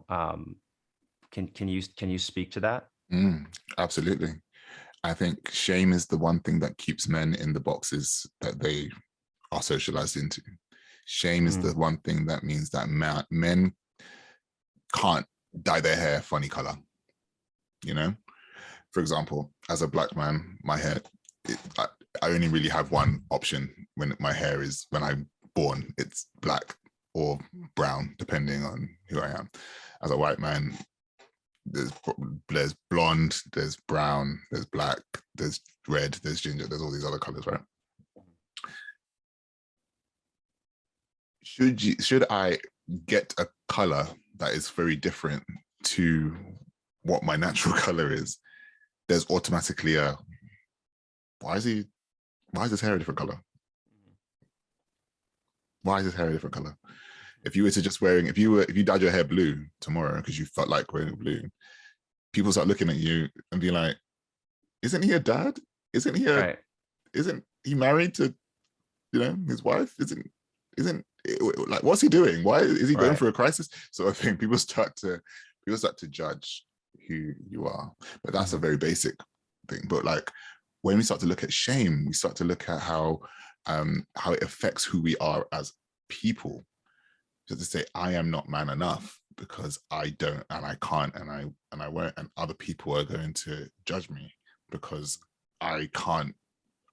Speaker 1: can you speak to that?
Speaker 2: Mm, absolutely. I think shame is the one thing that keeps men in the boxes that they are socialized into. Shame is the
Speaker 1: Mm,
Speaker 2: one thing that means that men can't dye their hair funny color. You know, for example, as a black man, my hair, I only really have one option when I'm born, it's black or brown, depending on who I am. As a white man, there's there's blonde, there's brown, there's black, there's red, there's ginger, there's all these other colors, right? Should I get a color that is very different to what my natural color is? There's automatically a why is he why is his hair a different color? Why is his hair a different color? If you were to just wearing if you dyed your hair blue tomorrow because you felt like wearing blue, people start looking at you and be like, isn't he a dad? Isn't he a
Speaker 1: right,
Speaker 2: isn't he married to his wife? Isn't like what's he doing? Why is he going
Speaker 1: right.
Speaker 2: through a crisis? So I think people start to judge who you are. But that's a
Speaker 1: Hmm.
Speaker 2: very basic thing. But like when we start to look at shame, we start to look at how it affects who we are as people. Just to say, I am not man enough because I don't and I can't and I won't, and other people are going to judge me because I can't,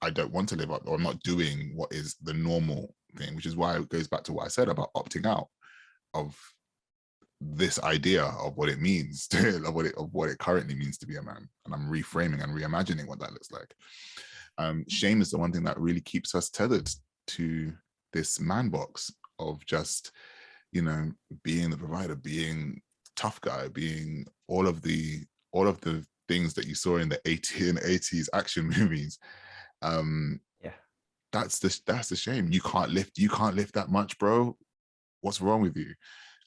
Speaker 2: I don't want to live up, or I'm not doing what is the normal thing, which is why it goes back to what I said about opting out of this idea of what it means to of what it currently means to be a man, and I'm reframing and reimagining what that looks like. Shame is the one thing that really keeps us tethered to this man box of just, you know, being the provider, being tough guy, being all of the things that you saw in the 80s action movies. um
Speaker 1: Yeah.
Speaker 2: that's the shame. You can't lift that much, bro. What's wrong with you?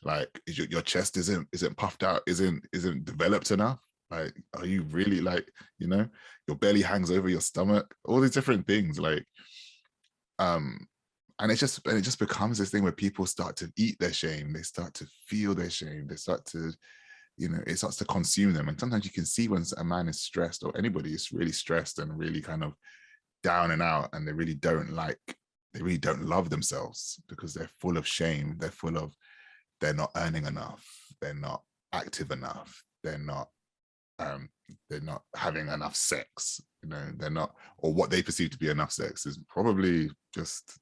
Speaker 2: Like, is your chest isn't puffed out, isn't developed enough? Like, are you really, like, you know, your belly hangs over your stomach, all these different things, like, um and it just becomes this thing where people start to eat their shame, they start to feel their shame, they start to, you know, it starts to consume them. And sometimes you can see when a man is stressed, or anybody is really stressed and really kind of down and out, and they really don't love themselves because they're full of shame. They're full of, they're not earning enough, they're not active enough, um they're not having enough sex, you know, they're not, or what they perceive to be enough sex is probably just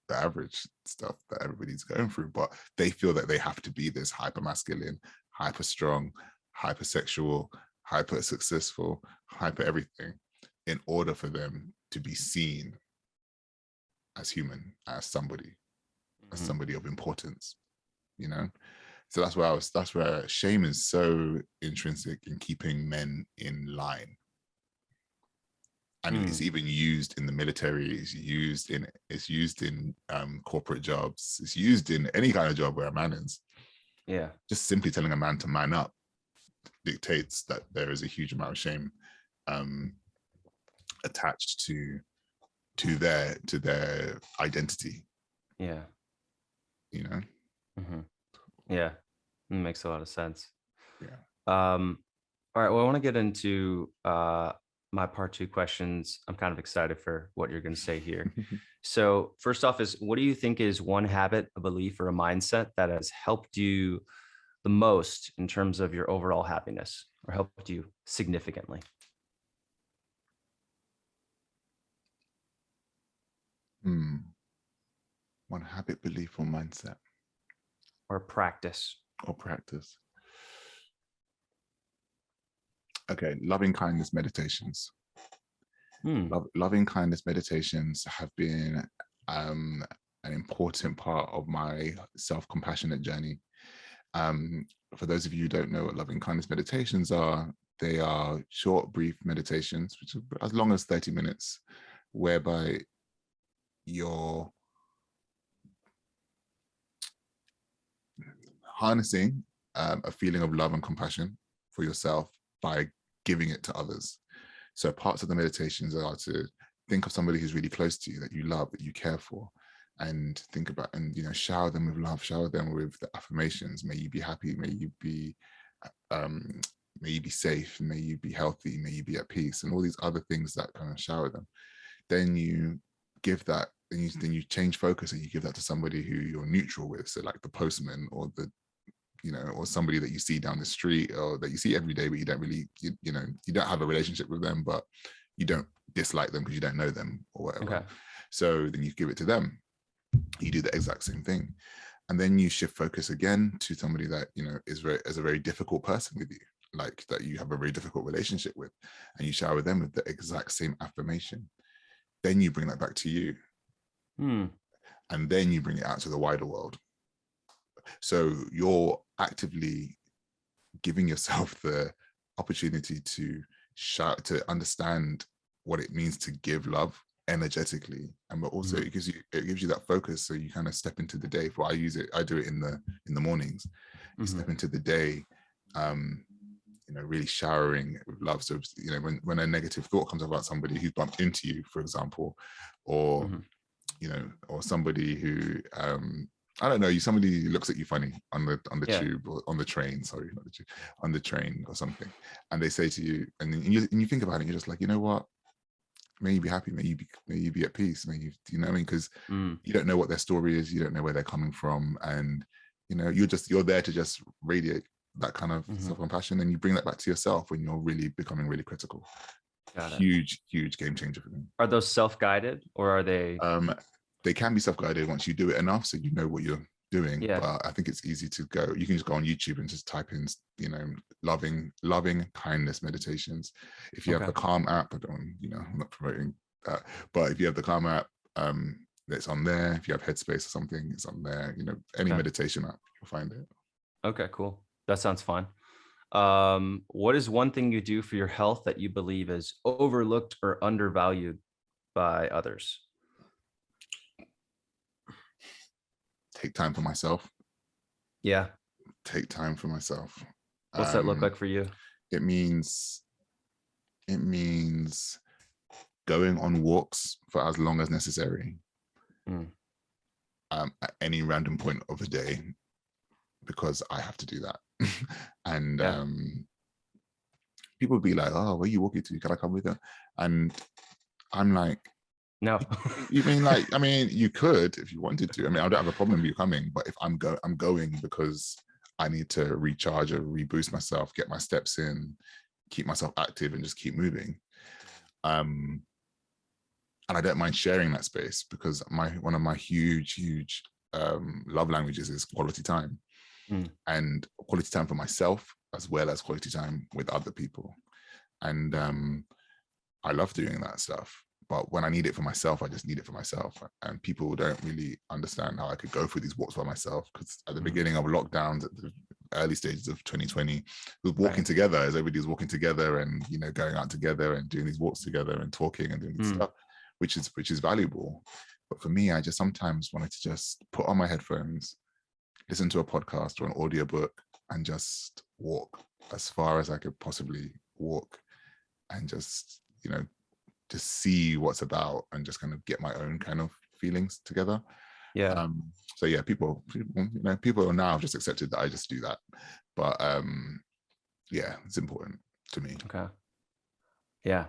Speaker 2: the average stuff that everybody's going through, but they feel that they have to be this hyper masculine, hyper strong, hypersexual, hyper successful, hyper everything, in order for them to be seen as human, as
Speaker 1: Mhm.
Speaker 2: somebody of importance, you know. So that's where shame is so intrinsic in keeping men in line. And it's
Speaker 1: Mm.
Speaker 2: even used in the military, it's used in corporate jobs, it's used in any kind of job where a man is.
Speaker 1: Yeah.
Speaker 2: Just simply telling a man to man up dictates that there is a huge amount of shame um, attached to their identity,
Speaker 1: Yeah.
Speaker 2: you know.
Speaker 1: Mhm. Yeah. It makes a lot of sense.
Speaker 2: Yeah.
Speaker 1: Um, all right. Well, I want to get into my part two questions. I'm kind of excited for what you're going to say here. So, first off, is what do you think is one habit, a belief, or a mindset that has helped you the most in terms of your overall happiness, or helped you significantly,
Speaker 2: Hmm. One habit, belief, or mindset,
Speaker 1: or practice?
Speaker 2: or practice. Okay, loving kindness meditations.
Speaker 1: Hmm.
Speaker 2: Loving kindness meditations have been um, an important part of my self-compassionate journey. Um, for those of you who don't know what loving kindness meditations are, they are short, brief meditations, which are as long as 30 minutes, whereby you're harnessing a feeling of love and compassion for yourself by giving it to others. So parts of the meditations are to think of somebody who's really close to you, that you love, that you care for, and think about, and, you know, shower them with love, shower them with the affirmations. May you be happy, um, may you be safe, may you be healthy, may you be at peace, and all these other things that kind of shower them. Then you give that, then you change focus and you give that to somebody who you're neutral with. So like the postman, or the, you know, or somebody that you see down the street, or that you see every day, but you don't really, you know, you don't have a relationship with them, but you don't dislike them because you don't know them or whatever.
Speaker 1: Okay.
Speaker 2: So then you give it to them. You do the exact same thing. And then you shift focus again to somebody that, you know, is a very difficult person with you, like that you have a very difficult relationship with, and you shower them with the exact same affirmation. Then you bring that back to you,
Speaker 1: Hmm.
Speaker 2: and then you bring it out to the wider world. So you're actively giving yourself the opportunity to shout, to understand what it means to give love energetically, and but also
Speaker 1: Mhm.
Speaker 2: it gives you that focus, so you kind of step into the day. For I do it in the mornings. You
Speaker 1: Mhm.
Speaker 2: step into the day, um you know, really showering with love. So, you know, when a negative thought comes about somebody who bumped into you, for example, or,
Speaker 1: Mhm.
Speaker 2: you know, or somebody who I don't know, you, somebody looks at you funny on the
Speaker 1: Yeah.
Speaker 2: tube, or on the train, sorry, not the tube, on the train or something, and they say to you, and you think about it, you're just like, you know what, may you be happy, may you be at peace, you know what I mean? Because
Speaker 1: Mm,
Speaker 2: you don't know what their story is, you don't know where they're coming from, and you know you're there to just radiate that kind of
Speaker 1: mhm.
Speaker 2: self-compassion, and you bring that back to yourself when you're really becoming really critical.
Speaker 1: Got it.
Speaker 2: Huge game changer for me.
Speaker 1: Are those self-guided or are they?
Speaker 2: Um, they can be self-guided once you do it enough, so you know what you're doing.
Speaker 1: Yeah.
Speaker 2: But I think it's easy to go. You can just go on YouTube and just type in, loving kindness meditations. If you have
Speaker 1: Okay.
Speaker 2: the Calm app, I don't, I'm not promoting that, but if you have the Calm app, it's on there. If you have Headspace or something, it's on there. Any
Speaker 1: Okay.
Speaker 2: meditation app, you'll find it.
Speaker 1: Okay. Cool. That sounds fun. What is one thing you do for your health that you believe is overlooked or undervalued by others?
Speaker 2: Take time for myself.
Speaker 1: Yeah.
Speaker 2: Take time for myself.
Speaker 1: What's that look
Speaker 2: Um,
Speaker 1: like for you?
Speaker 2: it means it means going on walks for as long as necessary,
Speaker 1: Mm,
Speaker 2: at any random point of the day, because I have to do that. And
Speaker 1: yeah.
Speaker 2: people would be like, "Oh, where are you walking to? Can I come with you?" And I'm like,
Speaker 1: No.
Speaker 2: "You mean like? I mean, you could if you wanted to. I mean, I don't have a problem with you coming, but if I'm going because I need to recharge or reboost myself, get my steps in, keep myself active, and just keep moving." Um, and I don't mind sharing that space because one of my huge love languages is quality time,
Speaker 1: Mm,
Speaker 2: and quality time for myself as well as quality time with other people. And I love doing that stuff. But when I need it for myself, I just need it for myself. And people don't really understand how I could go through these walks by myself. Because at the
Speaker 1: mm,
Speaker 2: beginning of lockdowns, at the early stages of 2020, we were walking
Speaker 1: right.
Speaker 2: together as everybody was walking together, and going out together and doing these walks together and talking and doing this
Speaker 1: Mm,
Speaker 2: stuff, which is valuable. But for me, I just sometimes wanted to just put on my headphones, listen to a podcast or an audiobook, and just walk as far as I could possibly walk, and just see what's about, and just kind of get my own kind of feelings together.
Speaker 1: yeah.
Speaker 2: So yeah, people now have just accepted that I just do that. But yeah, it's important to me.
Speaker 1: Okay. Yeah.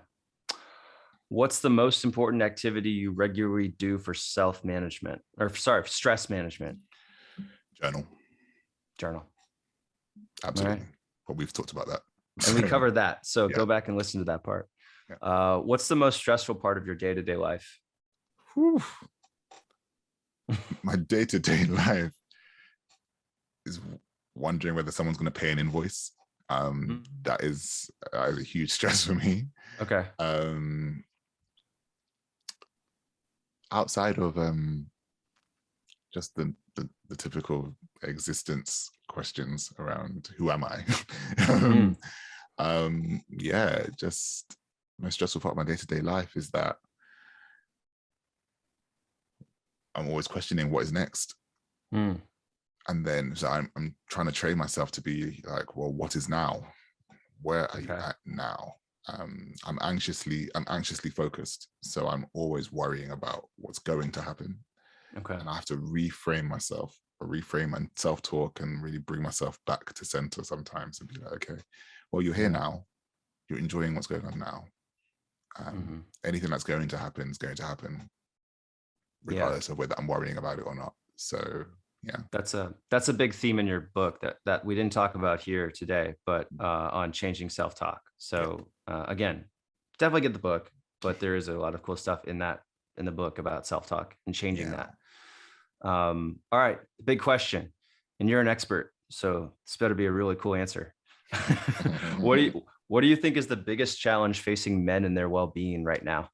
Speaker 1: What's the most important activity you regularly do for self-management or sorry, stress management?
Speaker 2: Journal,
Speaker 1: Journal. All right.
Speaker 2: absolutely. But we've talked about that.
Speaker 1: And we
Speaker 2: So
Speaker 1: covered that. So
Speaker 2: yeah,
Speaker 1: go back and listen to that part.
Speaker 2: yeah.
Speaker 1: What's the most stressful part of your day-to-day life?
Speaker 2: Whew. My day-to-day life is wondering whether someone's going to pay an invoice.
Speaker 1: Mm,
Speaker 2: That is a huge stress for me.
Speaker 1: okay.
Speaker 2: Um, outside of just the typical existence questions around who am I,
Speaker 1: Mm,
Speaker 2: yeah, just the most stressful part of my day-to-day life is that I'm always questioning what is next.
Speaker 1: mm,
Speaker 2: And then so I'm trying to train myself to be like, well, what is now? Where are you
Speaker 1: okay.
Speaker 2: at now? I'm anxiously focused, so I'm always worrying about what's going to happen,
Speaker 1: Okay.
Speaker 2: and I have to reframe myself, or reframe and self-talk, and really bring myself back to center sometimes, and be like, okay, well, you're here
Speaker 1: Yeah.
Speaker 2: now, you're enjoying what's going on now.
Speaker 1: Hmm.
Speaker 2: Anything that's going to happen is going to happen,
Speaker 1: Yeah.
Speaker 2: regardless of whether I'm worrying about it or not. So yeah.
Speaker 1: That's a big theme in your book that we didn't talk about here today, but on changing self-talk.
Speaker 2: Yeah.
Speaker 1: So again, definitely get the book, but there is a lot of cool stuff in the book about self-talk and changing
Speaker 2: Yeah.
Speaker 1: that. All right, big question, and you're an expert, so this better be a really cool answer. What do you think is the biggest challenge facing men in their well-being right now?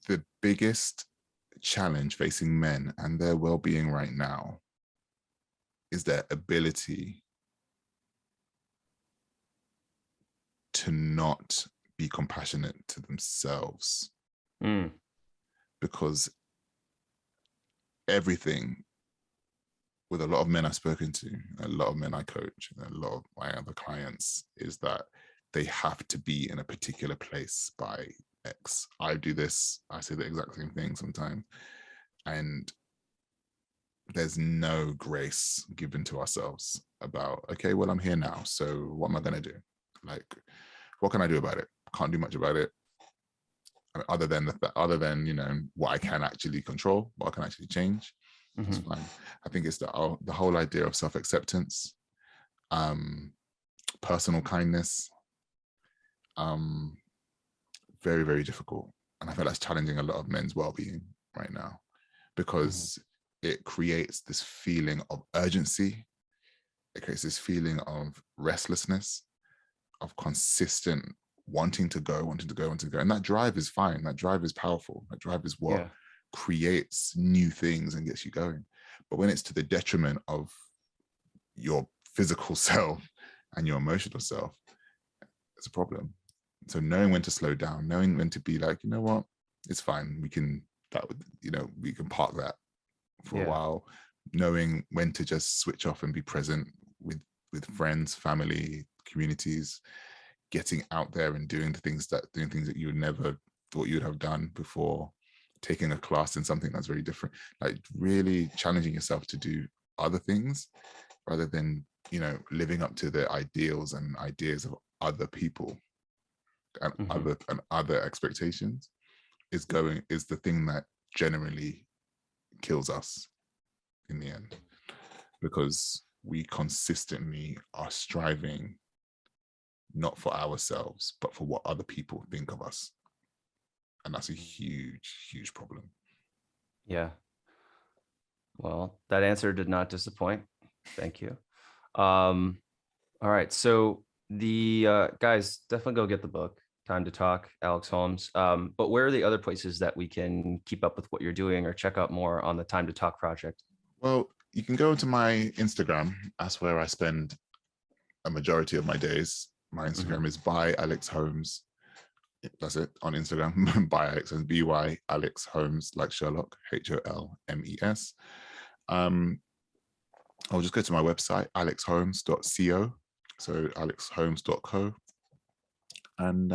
Speaker 2: The biggest challenge facing men and their well-being right now is their ability to not be compassionate to themselves,
Speaker 1: Mm,
Speaker 2: because everything, with a lot of men I've spoken to, a lot of men I coach, and a lot of my other clients, is that they have to be in a particular place by X. I do this, I say the exact same thing sometimes. And there's no grace given to ourselves about, okay, well, I'm here now, so what am I going to do? Like, what can I do about it? Can't do much about it, other than what I can actually control, what I can actually change. That's
Speaker 1: Hmm.
Speaker 2: fine. I think it's the whole idea of self-acceptance, um personal kindness, um very, very difficult. And I feel that's challenging a lot of men's well-being right now,
Speaker 1: Hmm.
Speaker 2: because it creates this feeling of urgency. It creates this feeling of restlessness, of consistent wanting to go. And that drive is fine. That drive is powerful. That drive is what
Speaker 1: Yeah.
Speaker 2: creates new things and gets you going. But when it's to the detriment of your physical self and your emotional self, it's a problem. So knowing when to slow down, knowing when to be like, you know what, it's fine. We can park that for a
Speaker 1: Yeah.
Speaker 2: while, knowing when to just switch off and be present with friends, family, communities, getting out there and doing things that you would never thought you would have done before, taking a class in something that's very different, like really challenging yourself to do other things rather than living up to the ideals and ideas of other people and
Speaker 1: Hmm.
Speaker 2: other expectations is the thing that generally kills us in the end, because we consistently are striving not for ourselves but for what other people think of us, and that's a huge, huge problem.
Speaker 1: Yeah. Well, that answer did not disappoint. Thank you. Um, all right. So the guys, definitely go get the book, Time to Talk, Alex Holmes. But where are the other places that we can keep up with what you're doing or check out more on the Time to Talk project?
Speaker 2: Well, you can go to my Instagram. That's where I spend a majority of my days. My
Speaker 1: Hmm.
Speaker 2: Instagram is by Alex Holmes. That's it on Instagram. By Alex Holmes, by Alex Holmes, like Sherlock, Holmes. Um, I'll just go to my website, alexholmes.co. So alexholmes.co. And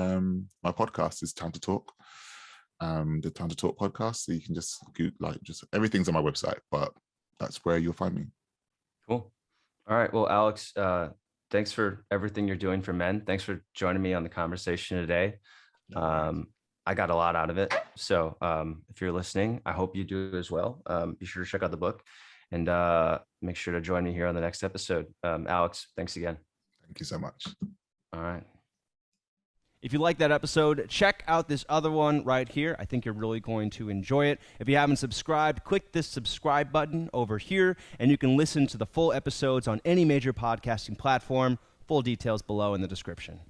Speaker 2: my podcast is Time to Talk. The Time to Talk podcast. So you can just just everything's on my website, but that's where you'll find me.
Speaker 1: Cool. All right. Well, Alex, thanks for everything you're doing for men. Thanks for joining me on the conversation today.
Speaker 2: No worries.
Speaker 1: Um, I got a lot out of it. So if you're listening, I hope you do as well. Be sure to check out the book and make sure to join me here on the next episode. Alex, thanks again.
Speaker 2: Thank you so much.
Speaker 1: All right.
Speaker 3: If you like that episode, check out this other one right here. I think you're really going to enjoy it. If you haven't subscribed, click this subscribe button over here, and you can listen to the full episodes on any major podcasting platform. Full details below in the description.